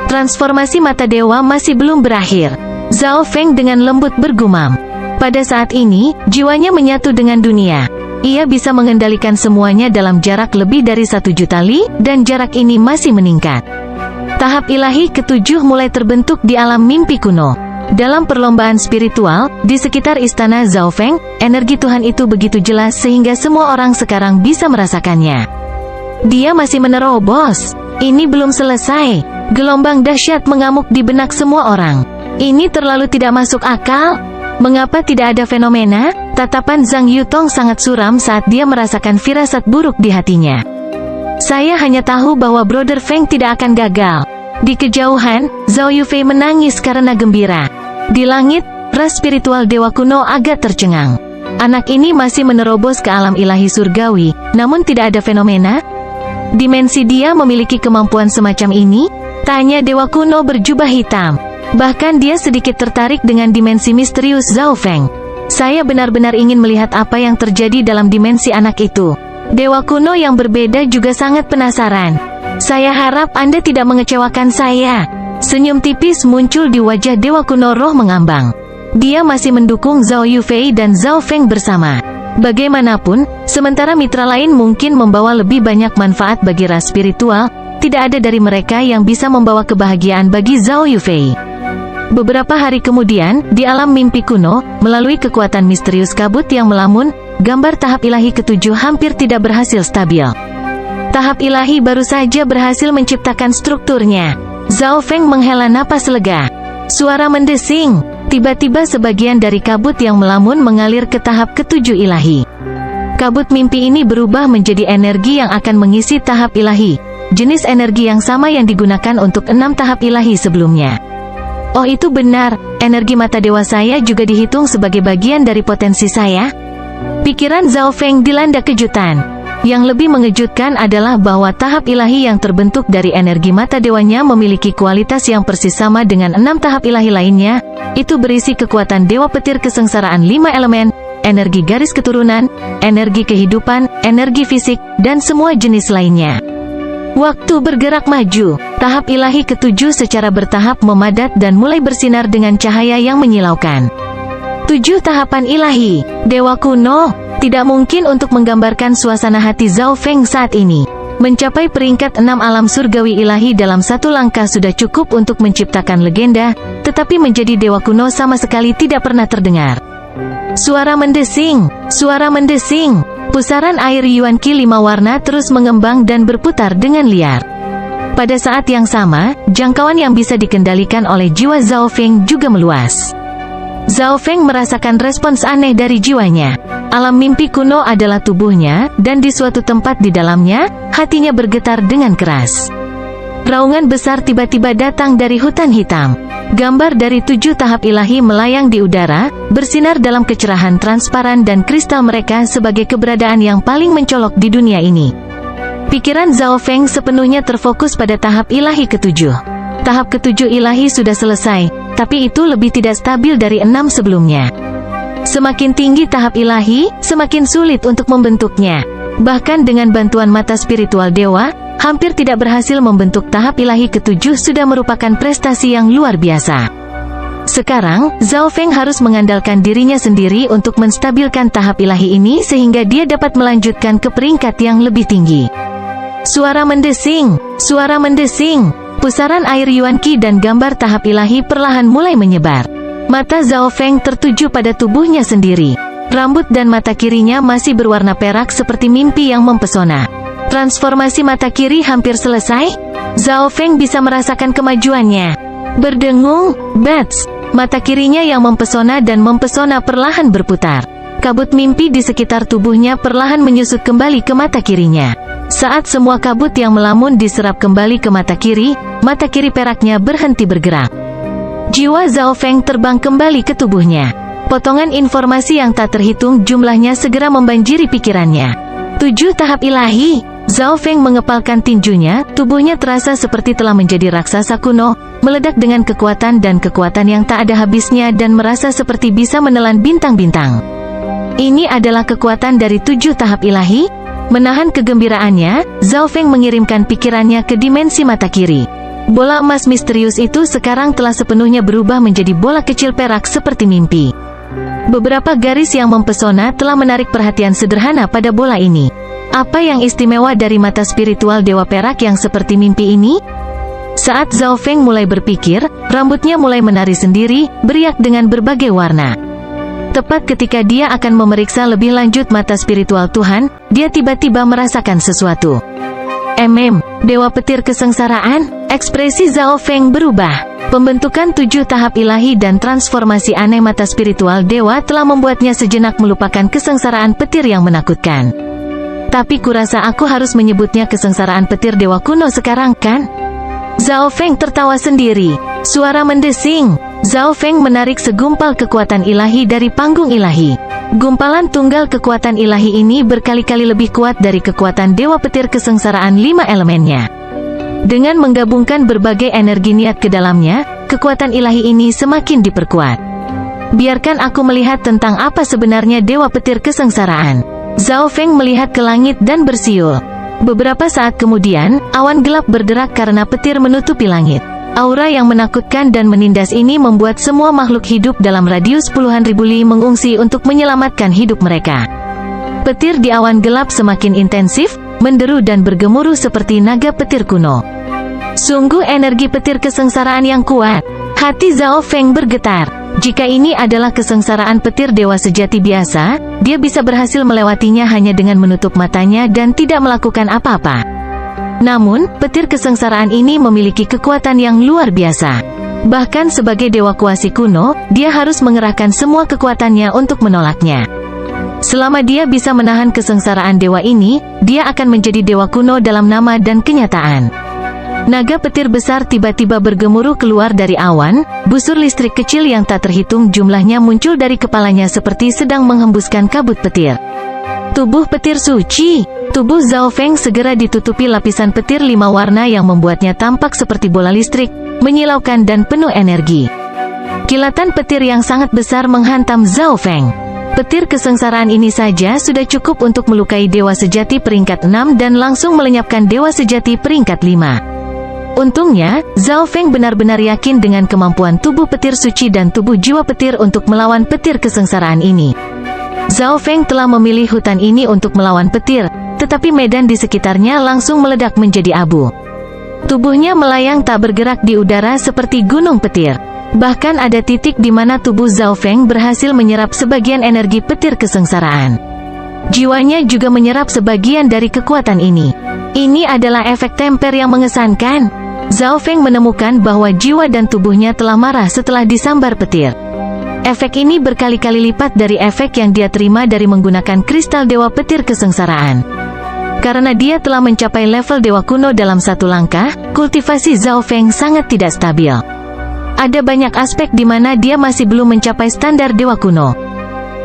Transformasi mata dewa masih belum berakhir. Zhao Feng dengan lembut bergumam. Pada saat ini, jiwanya menyatu dengan dunia. Ia bisa mengendalikan semuanya dalam jarak lebih dari 1 juta li, dan jarak ini masih meningkat. Tahap ilahi ke-7 mulai terbentuk di alam mimpi kuno. Dalam perlombaan spiritual, di sekitar istana Zhao Feng, energi Tuhan itu begitu jelas sehingga semua orang sekarang bisa merasakannya. Dia masih menerobos. Ini belum selesai. Gelombang dahsyat mengamuk di benak semua orang. Ini terlalu tidak masuk akal. Mengapa tidak ada fenomena? Tatapan Zhang Yutong sangat suram saat dia merasakan firasat buruk di hatinya. Saya hanya tahu bahwa Brother Feng tidak akan gagal. Di kejauhan, Zhao Yufei menangis karena gembira. Di langit, ras spiritual Dewa Kuno agak tercengang. Anak ini masih menerobos ke alam ilahi surgawi, namun tidak ada fenomena. Dimensi dia memiliki kemampuan semacam ini? Tanya Dewa Kuno berjubah hitam. Bahkan dia sedikit tertarik dengan dimensi misterius Zhao Feng. Saya benar-benar ingin melihat apa yang terjadi dalam dimensi anak itu. Dewa Kuno yang berbeda juga sangat penasaran. Saya harap Anda tidak mengecewakan saya. Senyum tipis muncul di wajah Dewa Kuno roh mengambang. Dia masih mendukung Zhao Yufei dan Zhao Feng bersama. Bagaimanapun, sementara mitra lain mungkin membawa lebih banyak manfaat bagi ras spiritual, tidak ada dari mereka yang bisa membawa kebahagiaan bagi Zhao Yufei. Beberapa hari kemudian, di alam mimpi kuno, melalui kekuatan misterius kabut yang melamun, gambar tahap ilahi ke-7 hampir tidak berhasil stabil. Tahap ilahi baru saja berhasil menciptakan strukturnya. Zhao Feng menghela napas lega. Suara mendesing. Tiba-tiba sebagian dari kabut yang melamun mengalir ke tahap ke-7 ilahi. Kabut mimpi ini berubah menjadi energi yang akan mengisi tahap ilahi. Jenis energi yang sama yang digunakan untuk 6 tahap ilahi sebelumnya. Oh, itu benar. Energi mata dewa saya juga dihitung sebagai bagian dari potensi saya. Pikiran Zhao Feng dilanda kejutan. Yang lebih mengejutkan adalah bahwa tahap ilahi yang terbentuk dari energi mata dewanya memiliki kualitas yang persis sama dengan 6 tahap ilahi lainnya. Itu berisi kekuatan dewa petir kesengsaraan 5 elemen, energi garis keturunan, energi kehidupan, energi fisik, dan semua jenis lainnya. Waktu bergerak maju. Tahap ilahi ke-7 secara bertahap memadat dan mulai bersinar dengan cahaya yang menyilaukan. 7 tahapan ilahi. Dewa Kuno. Tidak mungkin untuk menggambarkan suasana hati Zhao Feng saat ini. Mencapai peringkat 6 alam surgawi ilahi dalam satu langkah sudah cukup untuk menciptakan legenda, tetapi menjadi Dewa Kuno sama sekali tidak pernah terdengar. Suara mendesing, suara mendesing. Pusaran air Yuan Qi 5 warna terus mengembang dan berputar dengan liar. Pada saat yang sama, jangkauan yang bisa dikendalikan oleh jiwa Zhao Feng juga meluas. Zhao Feng merasakan respons aneh dari jiwanya. Alam mimpi kuno adalah tubuhnya, dan di suatu tempat di dalamnya, hatinya bergetar dengan keras. Raungan besar tiba-tiba datang dari hutan hitam. Gambar dari 7 tahap ilahi melayang di udara, bersinar dalam kecerahan transparan dan kristal mereka sebagai keberadaan yang paling mencolok di dunia ini. Pikiran Zhao Feng sepenuhnya terfokus pada tahap ilahi ke-7. Tahap ke-7 ilahi sudah selesai, tapi itu lebih tidak stabil dari 6 sebelumnya. Semakin tinggi tahap ilahi, semakin sulit untuk membentuknya. Bahkan dengan bantuan mata spiritual dewa, hampir tidak berhasil membentuk tahap ilahi ke-7 sudah merupakan prestasi yang luar biasa. Sekarang, Zhao Feng harus mengandalkan dirinya sendiri untuk menstabilkan tahap ilahi ini sehingga dia dapat melanjutkan ke peringkat yang lebih tinggi. Suara mendesing, suara mendesing. Pusaran air Yuan Qi dan gambar tahap ilahi perlahan mulai menyebar. Mata Zhao Feng tertuju pada tubuhnya sendiri. Rambut dan mata kirinya masih berwarna perak seperti mimpi yang mempesona. Transformasi mata kiri hampir selesai. Zhao Feng bisa merasakan kemajuannya. Berdengung, bats. Mata kirinya yang mempesona dan mempesona perlahan berputar. Kabut mimpi di sekitar tubuhnya perlahan menyusut kembali ke mata kirinya. Saat semua kabut yang melamun diserap kembali ke mata kiri peraknya berhenti bergerak. Jiwa Zhao Feng terbang kembali ke tubuhnya. Potongan informasi yang tak terhitung jumlahnya segera membanjiri pikirannya. 7 tahap ilahi. Zhao Feng mengepalkan tinjunya, tubuhnya terasa seperti telah menjadi raksasa kuno, meledak dengan kekuatan dan kekuatan yang tak ada habisnya dan merasa seperti bisa menelan bintang-bintang. Ini adalah kekuatan dari 7 tahap ilahi. Menahan kegembiraannya, Zhao Feng mengirimkan pikirannya ke dimensi mata kiri. Bola emas misterius itu sekarang telah sepenuhnya berubah menjadi bola kecil perak seperti mimpi. Beberapa garis yang mempesona telah menarik perhatian sederhana pada bola ini. Apa yang istimewa dari mata spiritual Dewa Perak yang seperti mimpi ini? Saat Zhao Feng mulai berpikir, rambutnya mulai menari sendiri, beriak dengan berbagai warna. Tepat ketika dia akan memeriksa lebih lanjut mata spiritual Tuhan, dia tiba-tiba merasakan sesuatu. Dewa Petir Kesengsaraan, ekspresi Zhao Feng berubah. Pembentukan 7 tahap ilahi dan transformasi aneh mata spiritual dewa telah membuatnya sejenak melupakan kesengsaraan petir yang menakutkan. Tapi kurasa aku harus menyebutnya kesengsaraan petir dewa kuno sekarang kan? Zhao Feng tertawa sendiri. Suara mendesing. Zhao Feng menarik segumpal kekuatan ilahi dari panggung ilahi. Gumpalan tunggal kekuatan ilahi ini berkali-kali lebih kuat dari kekuatan Dewa Petir Kesengsaraan 5 elemennya. Dengan menggabungkan berbagai energi niat ke dalamnya, kekuatan ilahi ini semakin diperkuat. Biarkan aku melihat tentang apa sebenarnya Dewa Petir Kesengsaraan. Zhao Feng melihat ke langit dan bersiul. Beberapa saat kemudian, awan gelap berderak karena petir menutupi langit. Aura yang menakutkan dan menindas ini membuat semua makhluk hidup dalam radius puluhan ribu li mengungsi untuk menyelamatkan hidup mereka. Petir di awan gelap semakin intensif, menderu dan bergemuruh seperti naga petir kuno. Sungguh energi petir kesengsaraan yang kuat. Hati Zhao Feng bergetar. Jika ini adalah kesengsaraan petir dewa sejati biasa, dia bisa berhasil melewatinya hanya dengan menutup matanya dan tidak melakukan apa-apa. Namun, petir kesengsaraan ini memiliki kekuatan yang luar biasa. Bahkan sebagai dewa kuasi kuno, dia harus mengerahkan semua kekuatannya untuk menolaknya. Selama dia bisa menahan kesengsaraan dewa ini, dia akan menjadi dewa kuno dalam nama dan kenyataan. Naga petir besar tiba-tiba bergemuruh keluar dari awan, busur listrik kecil yang tak terhitung jumlahnya muncul dari kepalanya seperti sedang menghembuskan kabut petir. Tubuh petir suci. Tubuh Zhao Feng segera ditutupi lapisan petir 5 warna yang membuatnya tampak seperti bola listrik, menyilaukan dan penuh energi. Kilatan petir yang sangat besar menghantam Zhao Feng. Petir kesengsaraan ini saja sudah cukup untuk melukai dewa sejati peringkat 6 dan langsung melenyapkan dewa sejati peringkat 5. Untungnya, Zhao Feng benar-benar yakin dengan kemampuan tubuh petir suci dan tubuh jiwa petir untuk melawan petir kesengsaraan ini. Zhao Feng telah memilih hutan ini untuk melawan petir, tetapi medan di sekitarnya langsung meledak menjadi abu. Tubuhnya melayang tak bergerak di udara seperti gunung petir. Bahkan ada titik di mana tubuh Zhao Feng berhasil menyerap sebagian energi petir kesengsaraan. Jiwanya juga menyerap sebagian dari kekuatan ini. Ini adalah efek temper yang mengesankan. Zhao Feng menemukan bahwa jiwa dan tubuhnya telah marah setelah disambar petir. Efek ini berkali-kali lipat dari efek yang dia terima dari menggunakan kristal dewa petir kesengsaraan. Karena dia telah mencapai level dewa kuno dalam satu langkah, kultivasi Zhao Feng sangat tidak stabil. Ada banyak aspek di mana dia masih belum mencapai standar dewa kuno.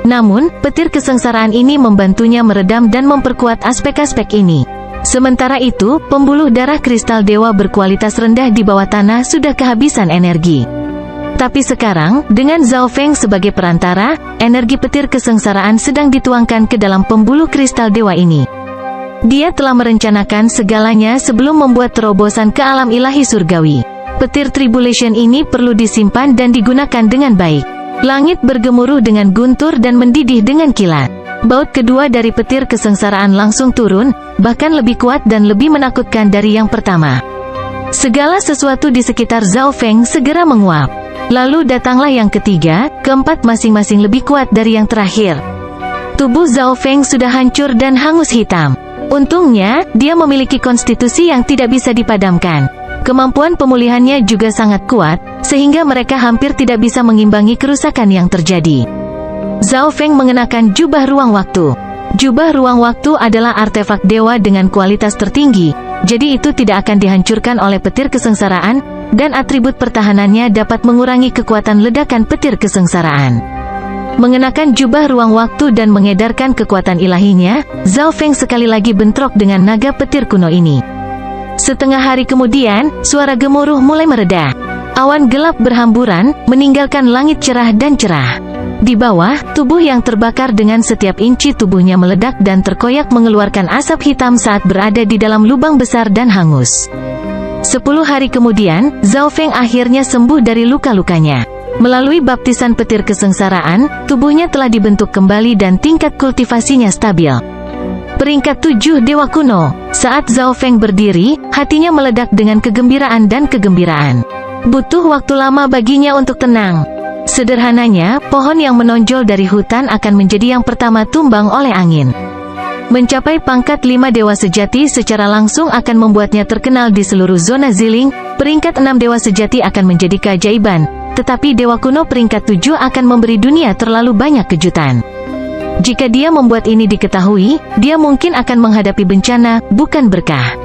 Namun, petir kesengsaraan ini membantunya meredam dan memperkuat aspek-aspek ini. Sementara itu, pembuluh darah kristal dewa berkualitas rendah di bawah tanah sudah kehabisan energi. Tapi sekarang, dengan Zhao Feng sebagai perantara, energi petir kesengsaraan sedang dituangkan ke dalam pembuluh kristal dewa ini. Dia telah merencanakan segalanya sebelum membuat terobosan ke alam ilahi surgawi. Petir Tribulation ini perlu disimpan dan digunakan dengan baik. Langit bergemuruh dengan guntur dan mendidih dengan kilat. Baut kedua dari petir kesengsaraan langsung turun, bahkan lebih kuat dan lebih menakutkan dari yang pertama. Segala sesuatu di sekitar Zhao Feng segera menguap. Lalu datanglah yang ketiga, keempat masing-masing lebih kuat dari yang terakhir. Tubuh Zhao Feng sudah hancur dan hangus hitam. Untungnya, dia memiliki konstitusi yang tidak bisa dipadamkan. Kemampuan pemulihannya juga sangat kuat, sehingga mereka hampir tidak bisa mengimbangi kerusakan yang terjadi. Zhao Feng mengenakan jubah ruang waktu. Jubah ruang waktu adalah artefak dewa dengan kualitas tertinggi, jadi itu tidak akan dihancurkan oleh petir kesengsaraan, dan atribut pertahanannya dapat mengurangi kekuatan ledakan petir kesengsaraan. Mengenakan jubah ruang waktu dan mengedarkan kekuatan ilahinya, Zhao Feng sekali lagi bentrok dengan naga petir kuno ini. Setengah hari kemudian, suara gemuruh mulai mereda. Awan gelap berhamburan, meninggalkan langit cerah dan cerah. Di bawah, tubuh yang terbakar dengan setiap inci tubuhnya meledak dan terkoyak mengeluarkan asap hitam saat berada di dalam lubang besar dan hangus. 10 hari kemudian, Zhao Feng akhirnya sembuh dari luka-lukanya. Melalui baptisan petir kesengsaraan, tubuhnya telah dibentuk kembali dan tingkat kultivasinya stabil. Peringkat 7 Dewa Kuno. Saat Zhao Feng berdiri, hatinya meledak dengan kegembiraan dan kegembiraan. Butuh waktu lama baginya untuk tenang. Sederhananya, pohon yang menonjol dari hutan akan menjadi yang pertama tumbang oleh angin. Mencapai pangkat 5 Dewa Sejati secara langsung akan membuatnya terkenal di seluruh zona Ziling. Peringkat 6 Dewa Sejati akan menjadi keajaiban, tetapi Dewa Kuno peringkat 7 akan memberi dunia terlalu banyak kejutan. Jika dia membuat ini diketahui, dia mungkin akan menghadapi bencana, bukan berkah.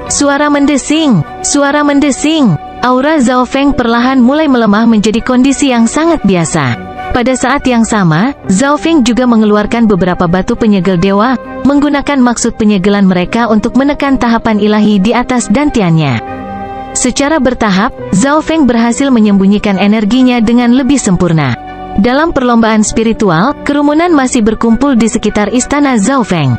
Suara mendesing, suara mendesing. Aura Zhao Feng perlahan mulai melemah menjadi kondisi yang sangat biasa. Pada saat yang sama, Zhao Feng juga mengeluarkan beberapa batu penyegel dewa, menggunakan maksud penyegelan mereka untuk menekan tahapan ilahi di atas dantiannya. Secara bertahap, Zhao Feng berhasil menyembunyikan energinya dengan lebih sempurna. Dalam perlombaan spiritual, kerumunan masih berkumpul di sekitar istana Zhao Feng.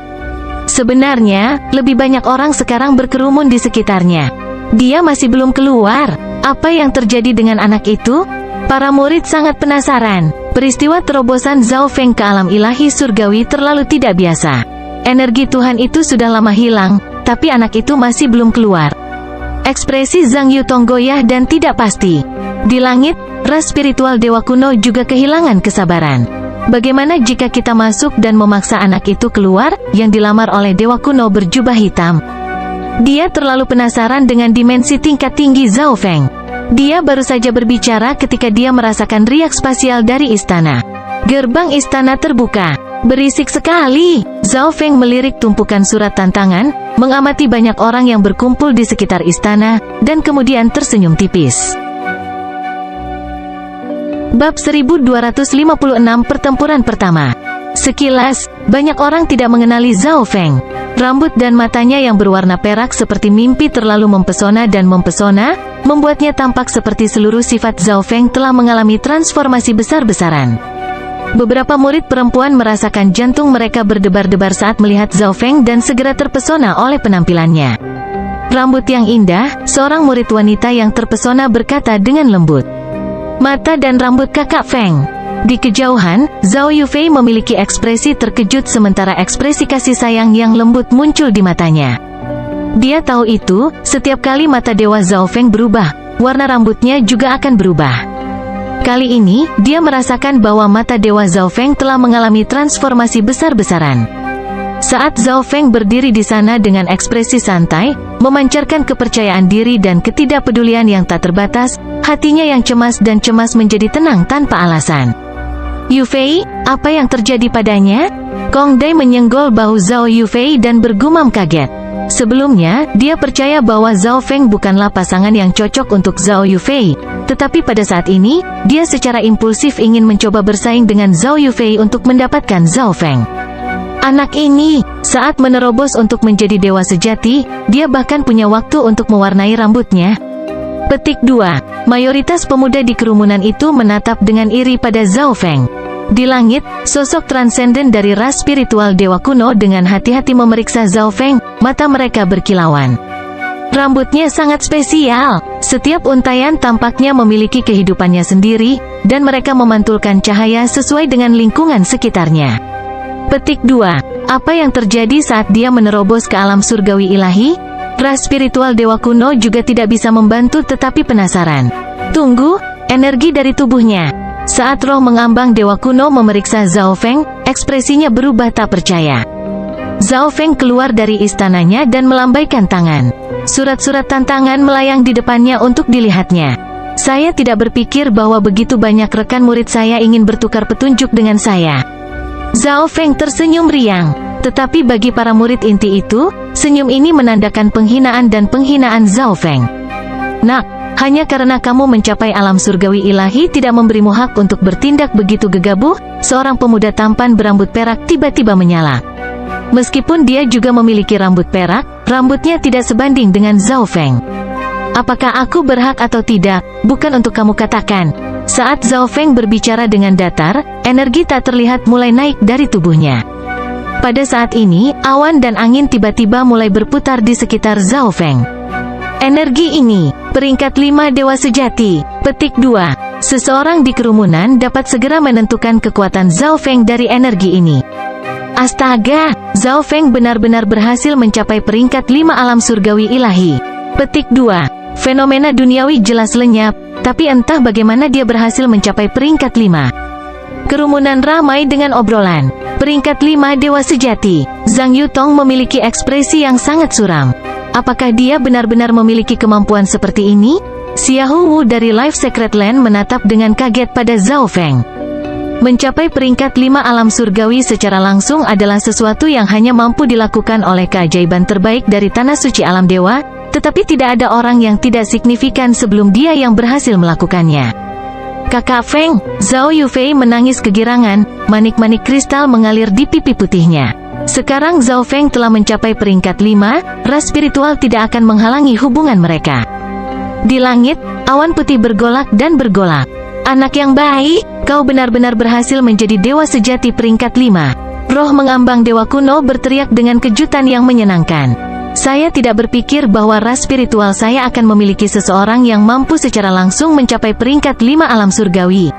Sebenarnya, lebih banyak orang sekarang berkerumun di sekitarnya. Dia masih belum keluar. Apa yang terjadi dengan anak itu? Para murid sangat penasaran. Peristiwa terobosan Zhao Feng ke alam ilahi surgawi terlalu tidak biasa. Energi Tuhan itu sudah lama hilang, tapi anak itu masih belum keluar. Ekspresi Zhang Yutong goyah dan tidak pasti. Di langit, ras spiritual Dewa Kuno juga kehilangan kesabaran. Bagaimana jika kita masuk dan memaksa anak itu keluar, yang dilamar oleh Dewa Kuno berjubah hitam? Dia terlalu penasaran dengan dimensi tingkat tinggi Zhao Feng. Dia baru saja berbicara ketika dia merasakan riak spasial dari istana. Gerbang istana terbuka. Berisik sekali. Zhao Feng melirik tumpukan surat tantangan, mengamati banyak orang yang berkumpul di sekitar istana, dan kemudian tersenyum tipis. Bab 1256 Pertempuran Pertama. Sekilas, banyak orang tidak mengenali Zhao Feng. Rambut dan matanya yang berwarna perak seperti mimpi terlalu mempesona dan mempesona, membuatnya tampak seperti seluruh sifat Zhao Feng telah mengalami transformasi besar-besaran. Beberapa murid perempuan merasakan jantung mereka berdebar-debar saat melihat Zhao Feng dan segera terpesona oleh penampilannya. Rambut yang indah, seorang murid wanita yang terpesona berkata dengan lembut. Mata dan rambut kakak Feng. Di kejauhan, Zhao Yufei memiliki ekspresi terkejut sementara ekspresi kasih sayang yang lembut muncul di matanya. Dia tahu itu, setiap kali mata Dewa Zhao Feng berubah, warna rambutnya juga akan berubah. Kali ini, dia merasakan bahwa mata Dewa Zhao Feng telah mengalami transformasi besar-besaran. Saat Zhao Feng berdiri di sana dengan ekspresi santai, memancarkan kepercayaan diri dan ketidakpedulian yang tak terbatas, hatinya yang cemas dan cemas menjadi tenang tanpa alasan. Yufei, apa yang terjadi padanya? Kong Dai menyenggol bahu Zhao Yufei dan bergumam kaget. Sebelumnya, dia percaya bahwa Zhao Feng bukanlah pasangan yang cocok untuk Zhao Yufei, tetapi pada saat ini, dia secara impulsif ingin mencoba bersaing dengan Zhao Yufei untuk mendapatkan Zhao Feng. Anak ini, saat menerobos untuk menjadi dewa sejati, dia bahkan punya waktu untuk mewarnai rambutnya. Petik 2. Mayoritas pemuda di kerumunan itu menatap dengan iri pada Zhao Feng. Di langit, sosok transenden dari ras spiritual Dewa Kuno dengan hati-hati memeriksa Zhao Feng, mata mereka berkilauan. Rambutnya sangat spesial. Setiap untayan tampaknya memiliki kehidupannya sendiri, dan mereka memantulkan cahaya sesuai dengan lingkungan sekitarnya. Petik 2. Apa yang terjadi saat dia menerobos ke alam surgawi ilahi? Ras spiritual dewa kuno juga tidak bisa membantu tetapi penasaran. Tunggu, energi dari tubuhnya. Saat roh mengambang dewa kuno memeriksa Zhao Feng, ekspresinya berubah tak percaya. Zhao Feng keluar dari istananya dan melambaikan tangan. Surat-surat tantangan melayang di depannya untuk dilihatnya. Saya tidak berpikir bahwa begitu banyak rekan murid saya ingin bertukar petunjuk dengan saya. Zhao Feng tersenyum riang. Tetapi bagi para murid inti itu, senyum ini menandakan penghinaan dan penghinaan Zhao Feng. Nak, hanya karena kamu mencapai alam surgawi ilahi tidak memberimu hak untuk bertindak begitu gegabah, seorang pemuda tampan berambut perak tiba-tiba menyala. Meskipun dia juga memiliki rambut perak, rambutnya tidak sebanding dengan Zhao Feng. Apakah aku berhak atau tidak, bukan untuk kamu katakan. Saat Zhao Feng berbicara dengan datar, energi tak terlihat mulai naik dari tubuhnya. Pada saat ini, awan dan angin tiba-tiba mulai berputar di sekitar Zhao Feng. Energi ini, peringkat 5 dewa sejati. Petik 2. Seseorang di kerumunan dapat segera menentukan kekuatan Zhao Feng dari energi ini. Astaga, Zhao Feng benar-benar berhasil mencapai peringkat 5 alam surgawi ilahi. Petik 2. Fenomena duniawi jelas lenyap, tapi entah bagaimana dia berhasil mencapai peringkat 5. Kerumunan ramai dengan obrolan. Peringkat 5 dewa sejati. Zhang Yutong memiliki ekspresi yang sangat suram. Apakah dia benar-benar memiliki kemampuan seperti ini? Xiahou Wu dari Life Secret Land menatap dengan kaget pada Zhao Feng. Mencapai peringkat 5 alam surgawi secara langsung adalah sesuatu yang hanya mampu dilakukan oleh keajaiban terbaik dari tanah suci alam dewa, tetapi tidak ada orang yang tidak signifikan sebelum dia yang berhasil melakukannya. Kakak Feng, Zhao Yufei menangis kegirangan, manik-manik kristal mengalir di pipi putihnya. Sekarang Zhao Feng telah mencapai peringkat 5, ras spiritual tidak akan menghalangi hubungan mereka. Di langit, awan putih bergolak dan bergolak. Anak yang baik, kau benar-benar berhasil menjadi dewa sejati peringkat 5. Roh mengambang dewa kuno berteriak dengan kejutan yang menyenangkan. Saya tidak berpikir bahwa ras spiritual saya akan memiliki seseorang yang mampu secara langsung mencapai peringkat 5 alam surgawi.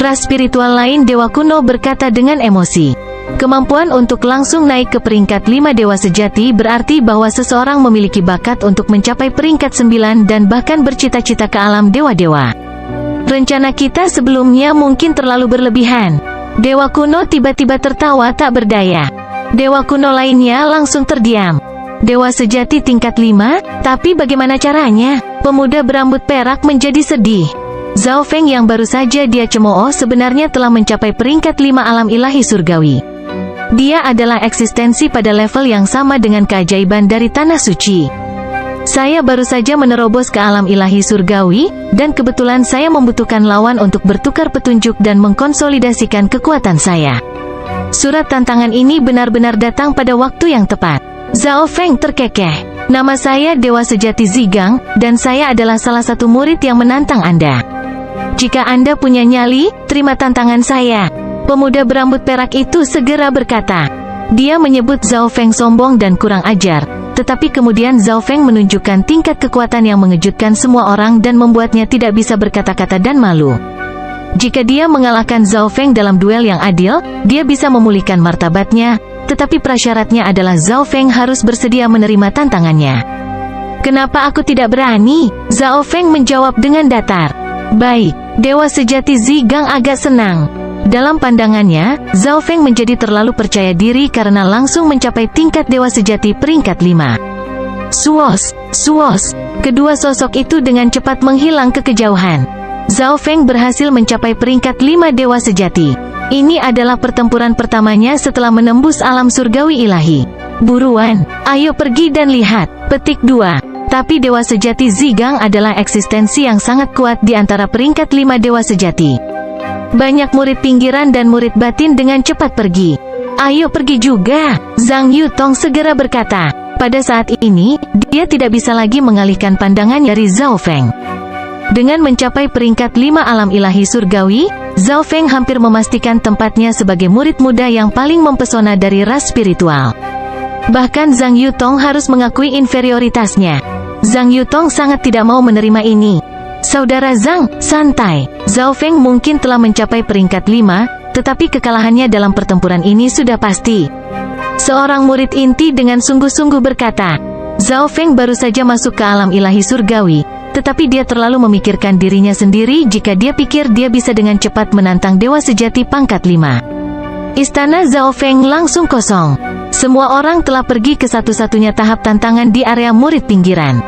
Ras spiritual lain dewa kuno berkata dengan emosi. Kemampuan untuk langsung naik ke peringkat 5 dewa sejati berarti bahwa seseorang memiliki bakat untuk mencapai peringkat 9 dan bahkan bercita-cita ke alam dewa-dewa. Rencana kita sebelumnya mungkin terlalu berlebihan. Dewa kuno tiba-tiba tertawa tak berdaya. Dewa kuno lainnya langsung terdiam. Dewa sejati tingkat 5, tapi bagaimana caranya? Pemuda berambut perak menjadi sedih. Zhao Feng yang baru saja dia cemooh sebenarnya telah mencapai peringkat 5 alam ilahi surgawi. Dia adalah eksistensi pada level yang sama dengan keajaiban dari tanah suci. Saya baru saja menerobos ke alam ilahi surgawi, dan kebetulan saya membutuhkan lawan untuk bertukar petunjuk dan mengkonsolidasikan kekuatan saya. Surat tantangan ini benar-benar datang pada waktu yang tepat. Zhao Feng terkekeh. Nama saya Dewa Sejati Zigang, dan saya adalah salah satu murid yang menantang Anda. Jika Anda punya nyali, terima tantangan saya. Pemuda berambut perak itu segera berkata. Dia menyebut Zhao Feng sombong dan kurang ajar, tetapi kemudian Zhao Feng menunjukkan tingkat kekuatan yang mengejutkan semua orang dan membuatnya tidak bisa berkata-kata dan malu. Jika dia mengalahkan Zhao Feng dalam duel yang adil, dia bisa memulihkan martabatnya, tetapi prasyaratnya adalah Zhao Feng harus bersedia menerima tantangannya. Kenapa aku tidak berani? Zhao Feng menjawab dengan datar. Baik, Dewa Sejati Zigang agak senang. Dalam pandangannya, Zhao Feng menjadi terlalu percaya diri karena langsung mencapai tingkat Dewa Sejati peringkat 5. Suos, suos. Kedua sosok itu dengan cepat menghilang ke kejauhan. Zhao Feng berhasil mencapai peringkat 5 Dewa Sejati. Ini adalah pertempuran pertamanya setelah menembus alam surgawi ilahi. Buruan, ayo pergi dan lihat. Petik 2. Tapi Dewa Sejati Zigang adalah eksistensi yang sangat kuat di antara peringkat 5 Dewa Sejati. Banyak murid pinggiran dan murid batin dengan cepat pergi. Ayo pergi juga, Zhang Yutong segera berkata. Pada saat ini, dia tidak bisa lagi mengalihkan pandangan dari Zhao Feng. Dengan mencapai peringkat 5 alam ilahi surgawi, Zhao Feng hampir memastikan tempatnya sebagai murid muda yang paling mempesona dari ras spiritual. Bahkan Zhang Yutong harus mengakui inferioritasnya. Zhang Yutong sangat tidak mau menerima ini. Saudara Zhang, santai. Zhao Feng mungkin telah mencapai peringkat 5, tetapi kekalahannya dalam pertempuran ini sudah pasti. Seorang murid inti dengan sungguh-sungguh berkata, Zhao Feng baru saja masuk ke alam ilahi surgawi, tetapi dia terlalu memikirkan dirinya sendiri jika dia pikir dia bisa dengan cepat menantang dewa sejati pangkat 5. Istana Zhao Feng langsung kosong. Semua orang telah pergi ke satu-satunya tahap tantangan di area murid pinggiran.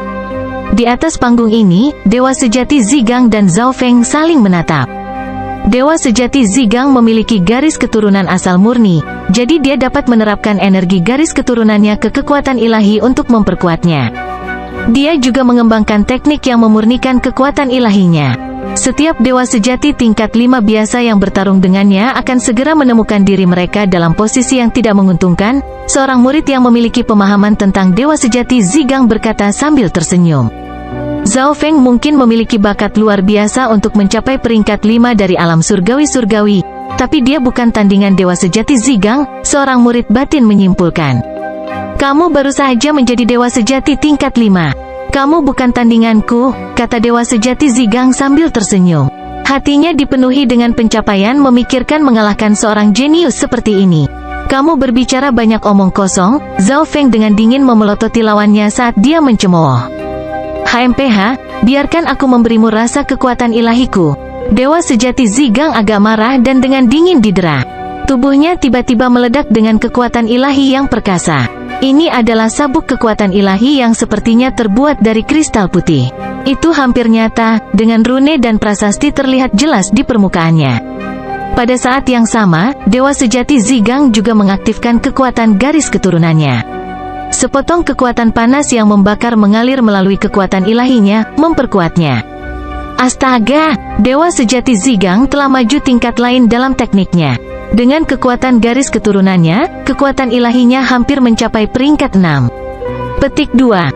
Di atas panggung ini, dewa sejati Zigang dan Zhao Feng saling menatap. Dewa sejati Zigang memiliki garis keturunan asal murni, jadi dia dapat menerapkan energi garis keturunannya ke kekuatan ilahi untuk memperkuatnya. Dia juga mengembangkan teknik yang memurnikan kekuatan ilahinya. Setiap dewa sejati tingkat 5 biasa yang bertarung dengannya akan segera menemukan diri mereka dalam posisi yang tidak menguntungkan. Seorang murid yang memiliki pemahaman tentang dewa sejati Zigang berkata sambil tersenyum. Zhao Feng mungkin memiliki bakat luar biasa untuk mencapai peringkat 5 dari alam surgawi-surgawi, tapi dia bukan tandingan dewa sejati Zigang, seorang murid batin menyimpulkan. Kamu baru saja menjadi dewa sejati tingkat 5. Kamu bukan tandinganku, kata dewa sejati Zigang sambil tersenyum. Hatinya dipenuhi dengan pencapaian memikirkan mengalahkan seorang jenius seperti ini. Kamu berbicara banyak omong kosong, Zhao Feng dengan dingin memelototi lawannya saat dia mencemooh. HMPH, biarkan aku memberimu rasa kekuatan ilahiku. Dewa sejati Zigang agak marah dan dengan dingin didera. Tubuhnya tiba-tiba meledak dengan kekuatan ilahi yang perkasa. Ini adalah sabuk kekuatan ilahi yang sepertinya terbuat dari kristal putih. Itu hampir nyata, dengan rune dan prasasti terlihat jelas di permukaannya. Pada saat yang sama, dewa sejati Zigang juga mengaktifkan kekuatan garis keturunannya. Sepotong kekuatan panas yang membakar mengalir melalui kekuatan ilahinya, memperkuatnya. Astaga, dewa sejati Zigang telah maju tingkat lain dalam tekniknya. Dengan kekuatan garis keturunannya, kekuatan ilahinya hampir mencapai peringkat 6. Petik 2.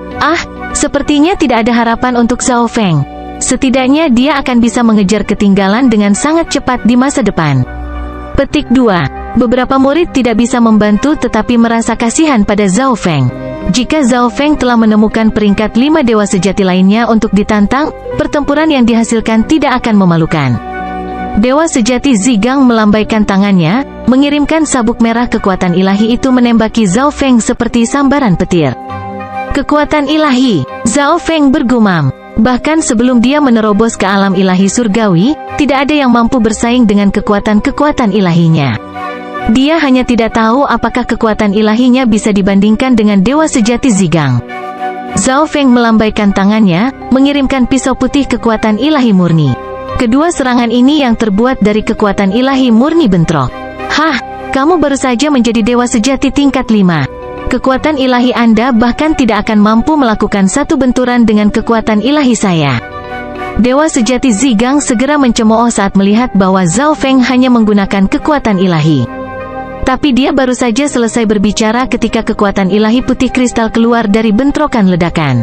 Sepertinya tidak ada harapan untuk Zhao Feng. Setidaknya dia akan bisa mengejar ketinggalan dengan sangat cepat di masa depan. Petik 2. Beberapa murid tidak bisa membantu tetapi merasa kasihan pada Zhao Feng. Jika Zhao Feng telah menemukan peringkat 5 dewa sejati lainnya untuk ditantang, pertempuran yang dihasilkan tidak akan memalukan. Dewa sejati Zigang melambaikan tangannya, mengirimkan sabuk merah kekuatan ilahi itu menembaki Zhao Feng seperti sambaran petir. Kekuatan ilahi, Zhao Feng bergumam. Bahkan sebelum dia menerobos ke alam ilahi surgawi, tidak ada yang mampu bersaing dengan kekuatan-kekuatan ilahinya. Dia hanya tidak tahu apakah kekuatan ilahinya bisa dibandingkan dengan dewa sejati Zigang. Zhao Feng melambaikan tangannya, mengirimkan pisau putih kekuatan ilahi murni. Kedua serangan ini yang terbuat dari kekuatan ilahi murni bentrok. Kamu baru saja menjadi dewa sejati tingkat 5. Kekuatan ilahi Anda bahkan tidak akan mampu melakukan satu benturan dengan kekuatan ilahi saya. Dewa sejati Zigang segera mencemooh saat melihat bahwa Zhao Feng hanya menggunakan kekuatan ilahi. Tapi dia baru saja selesai berbicara ketika kekuatan ilahi putih kristal keluar dari bentrokan ledakan.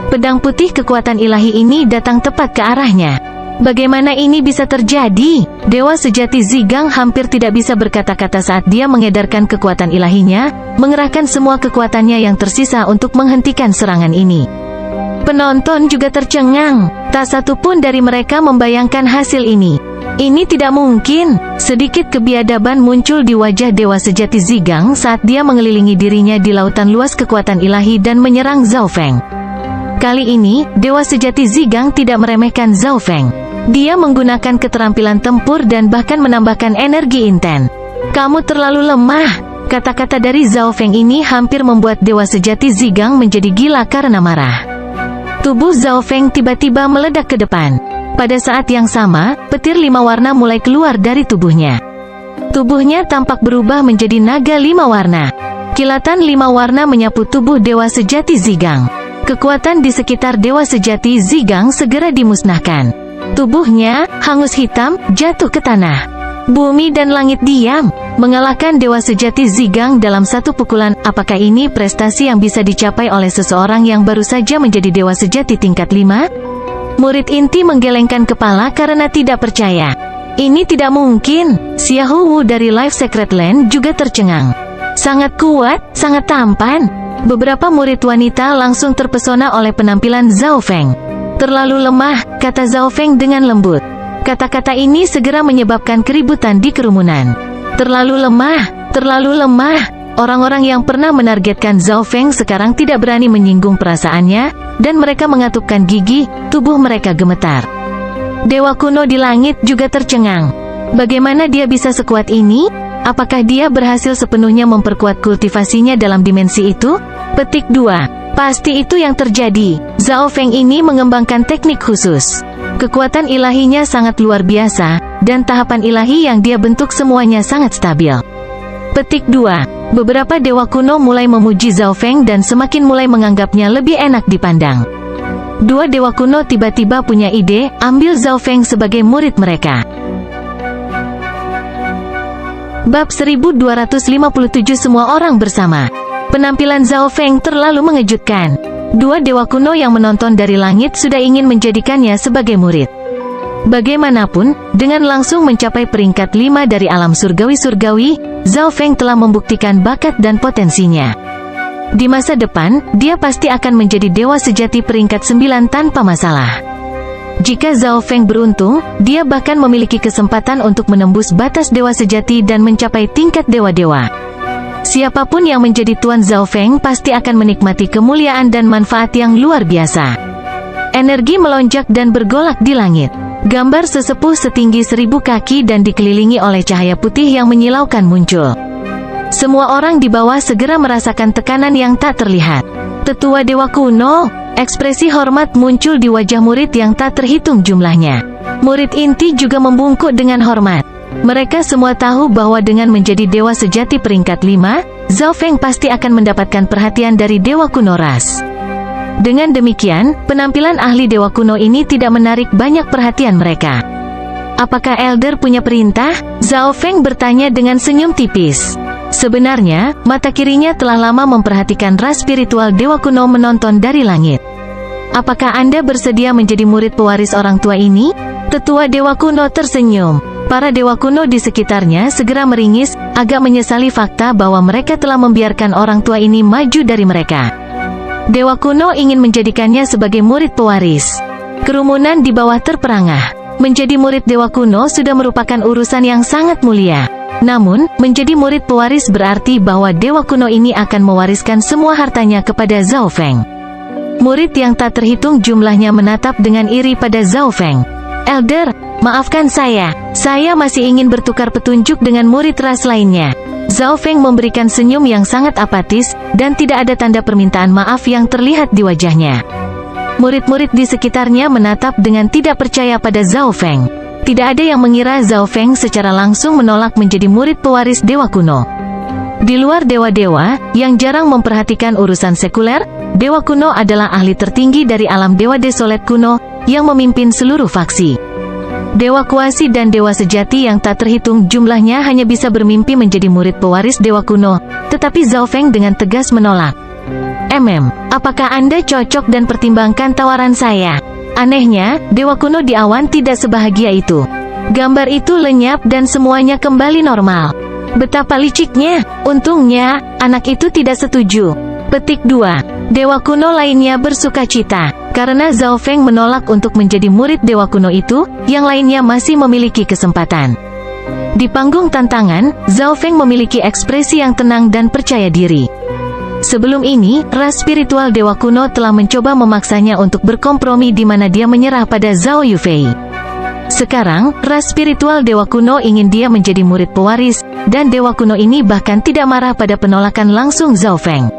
Pedang putih kekuatan ilahi ini datang tepat ke arahnya. Bagaimana ini bisa terjadi? Dewa sejati Zigang hampir tidak bisa berkata-kata saat dia mengedarkan kekuatan ilahinya, mengerahkan semua kekuatannya yang tersisa untuk menghentikan serangan ini. Penonton juga tercengang. Tak satu pun dari mereka membayangkan hasil ini. Ini tidak mungkin. Sedikit kebiadaban muncul di wajah dewa sejati Zigang saat dia mengelilingi dirinya di lautan luas kekuatan ilahi dan menyerang Zhao Feng. Kali ini, dewa sejati Zigang tidak meremehkan Zhao Feng. Dia menggunakan keterampilan tempur dan bahkan menambahkan energi inten. Kamu terlalu lemah. Kata-kata dari Zhao Feng ini hampir membuat dewa sejati Zigang menjadi gila karena marah. Tubuh Zhao Feng tiba-tiba meledak ke depan. Pada saat yang sama, petir 5 warna mulai keluar dari tubuhnya. Tubuhnya tampak berubah menjadi naga 5 warna. Kilatan 5 warna menyapu tubuh dewa sejati Zigang. Kekuatan di sekitar dewa sejati Zigang segera dimusnahkan. Tubuhnya, hangus hitam, jatuh ke tanah. Bumi dan langit diam, mengalahkan dewa sejati Zigang dalam satu pukulan. Apakah ini prestasi yang bisa dicapai oleh seseorang yang baru saja menjadi dewa sejati tingkat 5? Murid inti menggelengkan kepala karena tidak percaya. Ini tidak mungkin. Xiahou Wu dari Life Secret Land juga tercengang. Sangat kuat, sangat tampan. Beberapa murid wanita langsung terpesona oleh penampilan Zhao Feng. "Terlalu lemah," kata Zhao Feng dengan lembut. Kata-kata ini segera menyebabkan keributan di kerumunan. Terlalu lemah, terlalu lemah. Orang-orang yang pernah menargetkan Zhao Feng sekarang tidak berani menyinggung perasaannya, dan mereka mengatupkan gigi, tubuh mereka gemetar. Dewa kuno di langit juga tercengang. Bagaimana dia bisa sekuat ini? Apakah dia berhasil sepenuhnya memperkuat kultivasinya dalam dimensi itu? Petik 2. Pasti itu yang terjadi. Zhao Feng ini mengembangkan teknik khusus. Kekuatan ilahinya sangat luar biasa, dan tahapan ilahi yang dia bentuk semuanya sangat stabil. Petik 2. Beberapa dewa kuno mulai memuji Zhao Feng dan semakin mulai menganggapnya lebih enak dipandang. Dua dewa kuno tiba-tiba punya ide, ambil Zhao Feng sebagai murid mereka. Bab 1257 Semua orang bersama. Penampilan Zhao Feng terlalu mengejutkan. Dua dewa kuno yang menonton dari langit sudah ingin menjadikannya sebagai murid. Bagaimanapun, dengan langsung mencapai peringkat 5 dari alam surgawi-surgawi, Zhao Feng telah membuktikan bakat dan potensinya. Di masa depan, dia pasti akan menjadi dewa sejati peringkat 9 tanpa masalah. Jika Zhao Feng beruntung, dia bahkan memiliki kesempatan untuk menembus batas dewa sejati dan mencapai tingkat dewa-dewa. Siapapun yang menjadi tuan Zhao Feng pasti akan menikmati kemuliaan dan manfaat yang luar biasa. Energi melonjak dan bergolak di langit. Gambar sesepuh setinggi 1000 kaki dan dikelilingi oleh cahaya putih yang menyilaukan muncul. Semua orang di bawah segera merasakan tekanan yang tak terlihat. Tetua Dewa Kuno, ekspresi hormat muncul di wajah murid yang tak terhitung jumlahnya. Murid inti juga membungkuk dengan hormat. Mereka semua tahu bahwa dengan menjadi dewa sejati peringkat 5, Zhao Feng pasti akan mendapatkan perhatian dari Dewa Kuno ras. Dengan demikian, penampilan ahli Dewa Kuno ini tidak menarik banyak perhatian mereka. "Apakah Elder punya perintah?" Zhao Feng bertanya dengan senyum tipis. Sebenarnya, mata kirinya telah lama memperhatikan ras spiritual Dewa Kuno menonton dari langit. "Apakah Anda bersedia menjadi murid pewaris orang tua ini?" Tetua Dewa Kuno tersenyum. Para dewa kuno di sekitarnya segera meringis, agak menyesali fakta bahwa mereka telah membiarkan orang tua ini maju dari mereka. Dewa kuno ingin menjadikannya sebagai murid pewaris. Kerumunan di bawah terperangah. Menjadi murid dewa kuno sudah merupakan urusan yang sangat mulia. Namun, menjadi murid pewaris berarti bahwa dewa kuno ini akan mewariskan semua hartanya kepada Zhao Feng. Murid yang tak terhitung jumlahnya menatap dengan iri pada Zhao Feng. "Elder, maafkan saya masih ingin bertukar petunjuk dengan murid ras lainnya." Zhao Feng memberikan senyum yang sangat apatis, dan tidak ada tanda permintaan maaf yang terlihat di wajahnya. Murid-murid di sekitarnya menatap dengan tidak percaya pada Zhao Feng. Tidak ada yang mengira Zhao Feng secara langsung menolak menjadi murid pewaris Dewa Kuno. Di luar dewa-dewa, yang jarang memperhatikan urusan sekuler, Dewa Kuno adalah ahli tertinggi dari alam Dewa Desolet kuno, yang memimpin seluruh faksi. Dewa kuasi dan dewa sejati yang tak terhitung jumlahnya hanya bisa bermimpi menjadi murid pewaris Dewa Kuno, tetapi Zhao Feng dengan tegas menolak. Apakah Anda cocok dan pertimbangkan tawaran saya?" Anehnya, Dewa Kuno di awan tidak sebahagia itu. Gambar itu lenyap dan semuanya kembali normal. Betapa liciknya, untungnya, anak itu tidak setuju. Petik 2. Dewa kuno lainnya bersuka cita, karena Zhao Feng menolak untuk menjadi murid Dewa Kuno itu, yang lainnya masih memiliki kesempatan. Di panggung tantangan, Zhao Feng memiliki ekspresi yang tenang dan percaya diri. Sebelum ini, ras spiritual Dewa Kuno telah mencoba memaksanya untuk berkompromi di mana dia menyerah pada Zhao Yufei. Sekarang, ras spiritual Dewa Kuno ingin dia menjadi murid pewaris, dan Dewa Kuno ini bahkan tidak marah pada penolakan langsung Zhao Feng.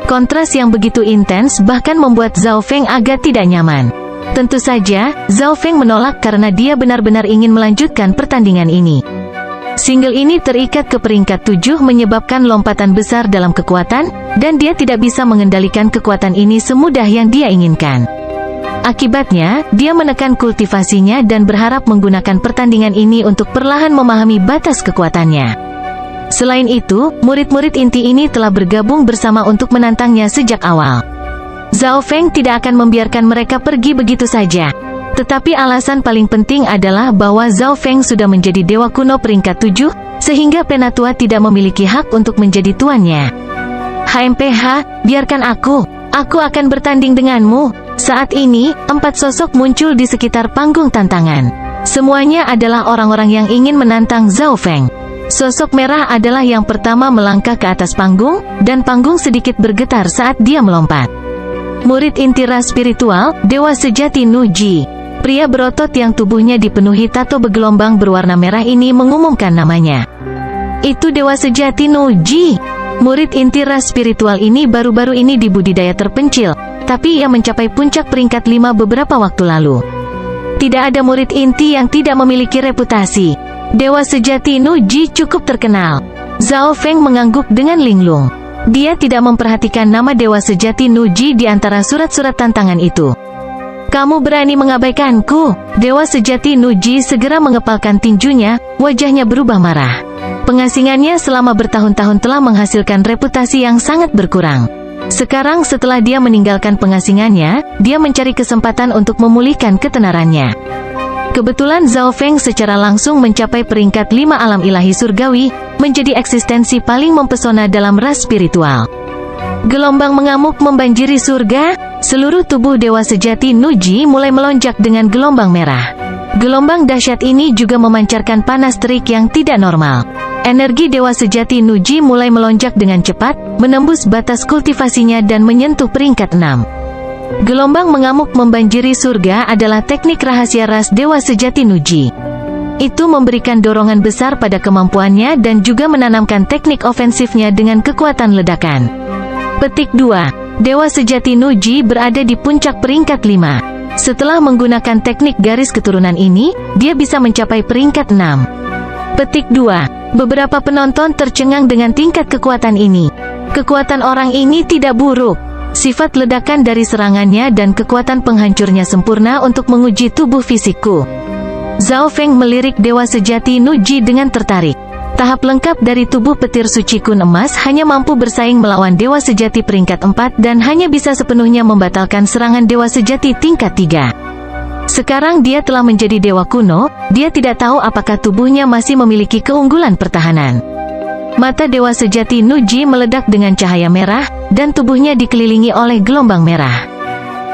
Kontras yang begitu intens bahkan membuat Zhao Feng agak tidak nyaman. Tentu saja, Zhao Feng menolak karena dia benar-benar ingin melanjutkan pertandingan ini. Single ini terikat ke peringkat 7 menyebabkan lompatan besar dalam kekuatan, dan dia tidak bisa mengendalikan kekuatan ini semudah yang dia inginkan. Akibatnya, dia menekan kultivasinya dan berharap menggunakan pertandingan ini untuk perlahan memahami batas kekuatannya. Selain itu, murid-murid inti ini telah bergabung bersama untuk menantangnya sejak awal. Zhao Feng tidak akan membiarkan mereka pergi begitu saja. Tetapi alasan paling penting adalah bahwa Zhao Feng sudah menjadi Dewa Kuno peringkat 7, sehingga Penatua tidak memiliki hak untuk menjadi tuannya. HMPH, biarkan aku akan bertanding denganmu. Saat ini, 4 sosok muncul di sekitar panggung tantangan. Semuanya adalah orang-orang yang ingin menantang Zhao Feng. Sosok merah adalah yang pertama melangkah ke atas panggung, dan panggung sedikit bergetar saat dia melompat. Murid inti ras spiritual, Dewa Sejati Nuji. Pria berotot yang tubuhnya dipenuhi tato bergelombang berwarna merah ini mengumumkan namanya. Itu Dewa Sejati Nuji. Murid inti ras spiritual ini baru-baru ini di budidaya terpencil, tapi ia mencapai puncak peringkat 5 beberapa waktu lalu. Tidak ada murid inti yang tidak memiliki reputasi. Dewa Sejati Nuji cukup terkenal. Zhao Feng mengangguk dengan linglung. Dia tidak memperhatikan nama Dewa Sejati Nuji di antara surat-surat tantangan itu. Kamu berani mengabaikanku? Dewa Sejati Nuji segera mengepalkan tinjunya, wajahnya berubah marah. Pengasingannya selama bertahun-tahun telah menghasilkan reputasi yang sangat berkurang. Sekarang setelah dia meninggalkan pengasingannya, dia mencari kesempatan untuk memulihkan ketenarannya. Kebetulan Zhao Feng secara langsung mencapai peringkat 5 alam ilahi surgawi, menjadi eksistensi paling mempesona dalam ras spiritual. Gelombang mengamuk membanjiri surga, seluruh tubuh Dewa Sejati Nuji mulai melonjak dengan gelombang merah. Gelombang dahsyat ini juga memancarkan panas terik yang tidak normal. Energi Dewa Sejati Nuji mulai melonjak dengan cepat, menembus batas kultivasinya dan menyentuh peringkat 6. Gelombang mengamuk membanjiri surga adalah teknik rahasia ras Dewa Sejati Nuji. Itu memberikan dorongan besar pada kemampuannya dan juga menanamkan teknik ofensifnya dengan kekuatan ledakan. Petik 2. Dewa Sejati Nuji berada di puncak peringkat 5. Setelah menggunakan teknik garis keturunan ini, dia bisa mencapai peringkat 6. Petik 2. Beberapa penonton tercengang dengan tingkat kekuatan ini. Kekuatan orang ini tidak buruk. Sifat ledakan dari serangannya dan kekuatan penghancurnya sempurna untuk menguji tubuh fisikku. Zhao Feng melirik Dewa Sejati Nuji dengan tertarik. Tahap lengkap dari tubuh petir suci kun emas hanya mampu bersaing melawan Dewa Sejati peringkat 4 dan hanya bisa sepenuhnya membatalkan serangan Dewa Sejati tingkat 3. Sekarang dia telah menjadi dewa kuno, dia tidak tahu apakah tubuhnya masih memiliki keunggulan pertahanan. Mata Dewa Sejati Nuji meledak dengan cahaya merah, dan tubuhnya dikelilingi oleh gelombang merah.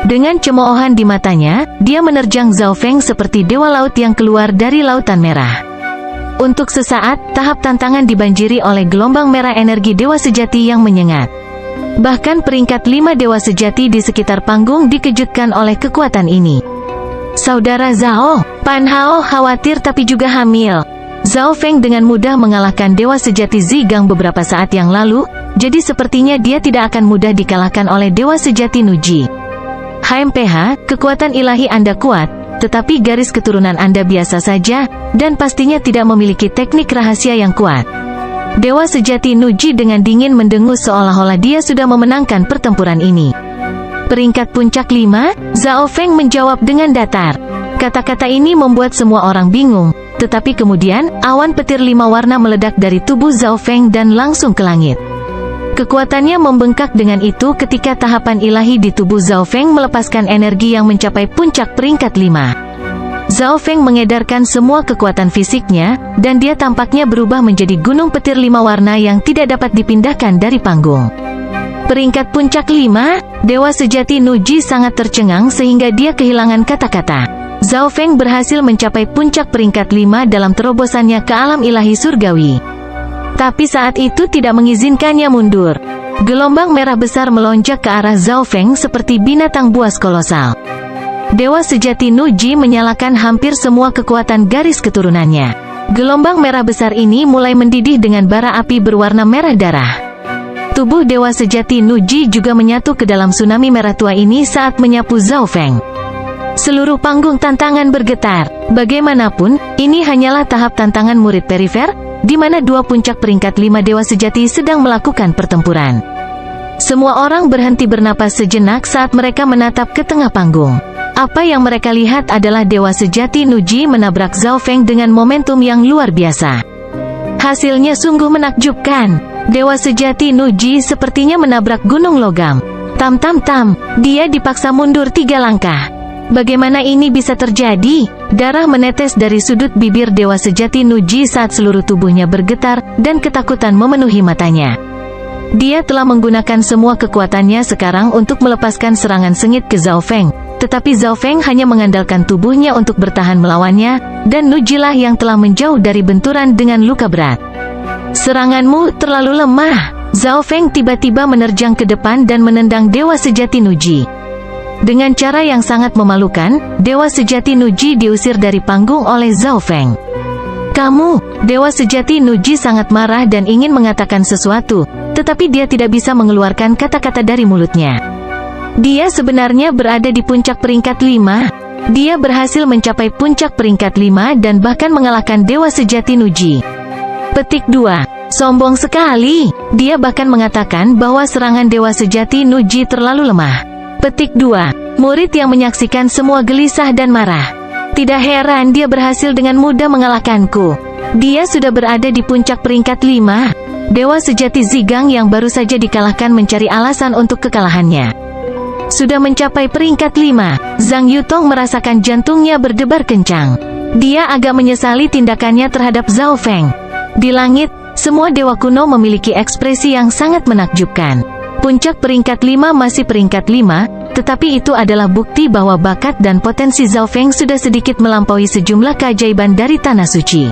Dengan cemoohan di matanya, dia menerjang Zhao Feng seperti dewa laut yang keluar dari lautan merah. Untuk sesaat, tahap tantangan dibanjiri oleh gelombang merah energi Dewa Sejati yang menyengat. Bahkan peringkat 5 Dewa Sejati di sekitar panggung dikejutkan oleh kekuatan ini. Saudara Zhao, Pan Hao khawatir tapi juga hamil. Zhao Feng dengan mudah mengalahkan Dewa Sejati Zigang beberapa saat yang lalu, jadi sepertinya dia tidak akan mudah dikalahkan oleh Dewa Sejati Nuji. HMPH, kekuatan ilahi Anda kuat, tetapi garis keturunan Anda biasa saja, dan pastinya tidak memiliki teknik rahasia yang kuat. Dewa Sejati Nuji dengan dingin mendengus seolah-olah dia sudah memenangkan pertempuran ini. Peringkat puncak 5, Zhao Feng menjawab dengan datar. Kata-kata ini membuat semua orang bingung, tetapi kemudian, awan petir 5 warna meledak dari tubuh Zhao Feng dan langsung ke langit. Kekuatannya membengkak dengan itu ketika tahapan ilahi di tubuh Zhao Feng melepaskan energi yang mencapai puncak peringkat 5. Zhao Feng mengedarkan semua kekuatan fisiknya, dan dia tampaknya berubah menjadi gunung petir 5 warna yang tidak dapat dipindahkan dari panggung. Peringkat puncak 5, Dewa Sejati Nuji sangat tercengang sehingga dia kehilangan kata-kata. Zhao Feng berhasil mencapai puncak peringkat 5 dalam terobosannya ke alam ilahi surgawi. Tapi saat itu tidak mengizinkannya mundur. Gelombang merah besar melonjak ke arah Zhao Feng seperti binatang buas kolosal. Dewa Sejati Nuji menyalakan hampir semua kekuatan garis keturunannya. Gelombang merah besar ini mulai mendidih dengan bara api berwarna merah darah. Tubuh Dewa Sejati Nuji juga menyatu ke dalam tsunami merah tua ini saat menyapu Zhao Feng. Seluruh panggung tantangan bergetar. Bagaimanapun, ini hanyalah tahap tantangan murid perifer, di mana 2 puncak peringkat 5 Dewa Sejati sedang melakukan pertempuran. Semua orang berhenti bernapas sejenak saat mereka menatap ke tengah panggung. Apa yang mereka lihat adalah Dewa Sejati Nuji menabrak Zhao Feng dengan momentum yang luar biasa. Hasilnya sungguh menakjubkan. Dewa Sejati Nuji sepertinya menabrak gunung logam. Tam, dia dipaksa mundur 3 langkah. Bagaimana ini bisa terjadi? Darah menetes dari sudut bibir Dewa Sejati Nuji saat seluruh tubuhnya bergetar, dan ketakutan memenuhi matanya. Dia telah menggunakan semua kekuatannya sekarang untuk melepaskan serangan sengit ke Zhao Feng. Tetapi Zhao Feng hanya mengandalkan tubuhnya untuk bertahan melawannya, dan Nujilah yang telah menjauh dari benturan dengan luka berat. Seranganmu terlalu lemah. Zhao Feng tiba-tiba menerjang ke depan dan menendang Dewa Sejati Nuji. Dengan cara yang sangat memalukan, Dewa Sejati Nuji diusir dari panggung oleh Zhao Feng. Kamu, Dewa Sejati Nuji sangat marah dan ingin mengatakan sesuatu, tetapi dia tidak bisa mengeluarkan kata-kata dari mulutnya. Dia sebenarnya berada di puncak peringkat 5. Dia berhasil mencapai puncak peringkat 5 dan bahkan mengalahkan Dewa Sejati Nuji. Petik 2. Sombong sekali. Dia bahkan mengatakan bahwa serangan Dewa Sejati Nuji terlalu lemah. Petik 2. Murid yang menyaksikan semua gelisah dan marah. Tidak heran dia berhasil dengan mudah mengalahkanku. Dia sudah berada di puncak peringkat 5. Dewa Sejati Zigang yang baru saja dikalahkan mencari alasan untuk kekalahannya. Sudah mencapai peringkat 5, Zhang Yutong merasakan jantungnya berdebar kencang. Dia agak menyesali tindakannya terhadap Zhao Feng. Di langit, semua dewa kuno memiliki ekspresi yang sangat menakjubkan. Puncak peringkat 5 masih peringkat 5, tetapi itu adalah bukti bahwa bakat dan potensi Zhao Feng sudah sedikit melampaui sejumlah keajaiban dari Tanah Suci.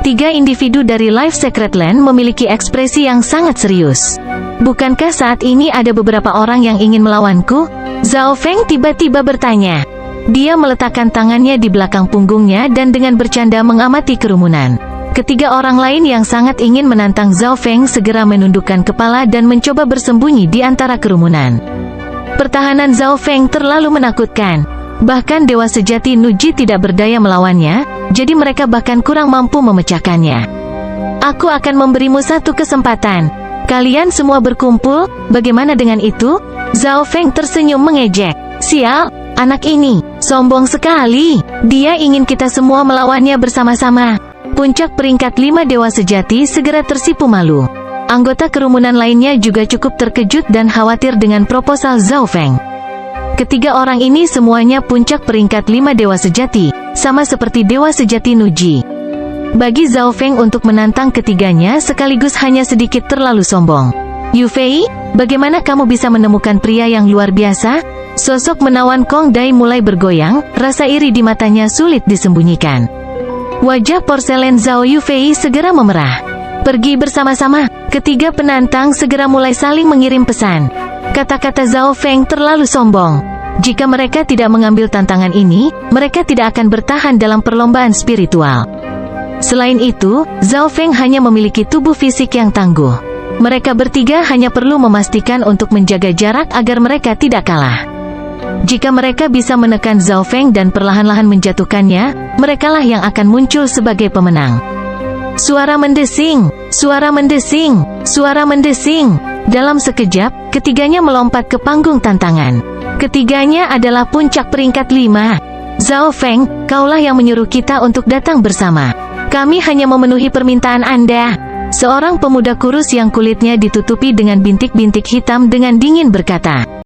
3 individu dari Life Secret Land memiliki ekspresi yang sangat serius. Bukankah saat ini ada beberapa orang yang ingin melawanku? Zhao Feng tiba-tiba bertanya. Dia meletakkan tangannya di belakang punggungnya dan dengan bercanda mengamati kerumunan. Ketiga orang lain yang sangat ingin menantang Zhao Feng segera menundukkan kepala dan mencoba bersembunyi di antara kerumunan. Pertahanan Zhao Feng terlalu menakutkan. Bahkan Dewa Sejati Nuji tidak berdaya melawannya, jadi mereka bahkan kurang mampu memecahkannya. Aku akan memberimu satu kesempatan. Kalian semua berkumpul, bagaimana dengan itu? Zhao Feng tersenyum mengejek. Sial, anak ini, sombong sekali. Dia ingin kita semua melawannya bersama-sama. Puncak peringkat 5 Dewa Sejati segera tersipu malu. Anggota kerumunan lainnya juga cukup terkejut dan khawatir dengan proposal Zhao Feng. Ketiga orang ini semuanya puncak peringkat 5 Dewa Sejati, sama seperti Dewa Sejati Nuji. Bagi Zhao Feng untuk menantang ketiganya sekaligus hanya sedikit terlalu sombong. Yu Fei, bagaimana kamu bisa menemukan pria yang luar biasa? Sosok menawan Kong Dai mulai bergoyang, rasa iri di matanya sulit disembunyikan. Wajah porselen Zhao Yu Fei segera memerah. Pergi bersama-sama. Ketiga penantang segera mulai saling mengirim pesan. Kata-kata Zhao Feng terlalu sombong. Jika mereka tidak mengambil tantangan ini, mereka tidak akan bertahan dalam perlombaan spiritual. Selain itu, Zhao Feng hanya memiliki tubuh fisik yang tangguh. Mereka bertiga hanya perlu memastikan untuk menjaga jarak agar mereka tidak kalah. Jika mereka bisa menekan Zhao Feng dan perlahan-lahan menjatuhkannya, merekalah yang akan muncul sebagai pemenang. Suara mendesing, suara mendesing, suara mendesing. Dalam sekejap, ketiganya melompat ke panggung tantangan. Ketiganya adalah puncak peringkat 5. Zhao Feng, kaulah yang menyuruh kita untuk datang bersama. Kami hanya memenuhi permintaan Anda. Seorang pemuda kurus yang kulitnya ditutupi dengan bintik-bintik hitam dengan dingin berkata.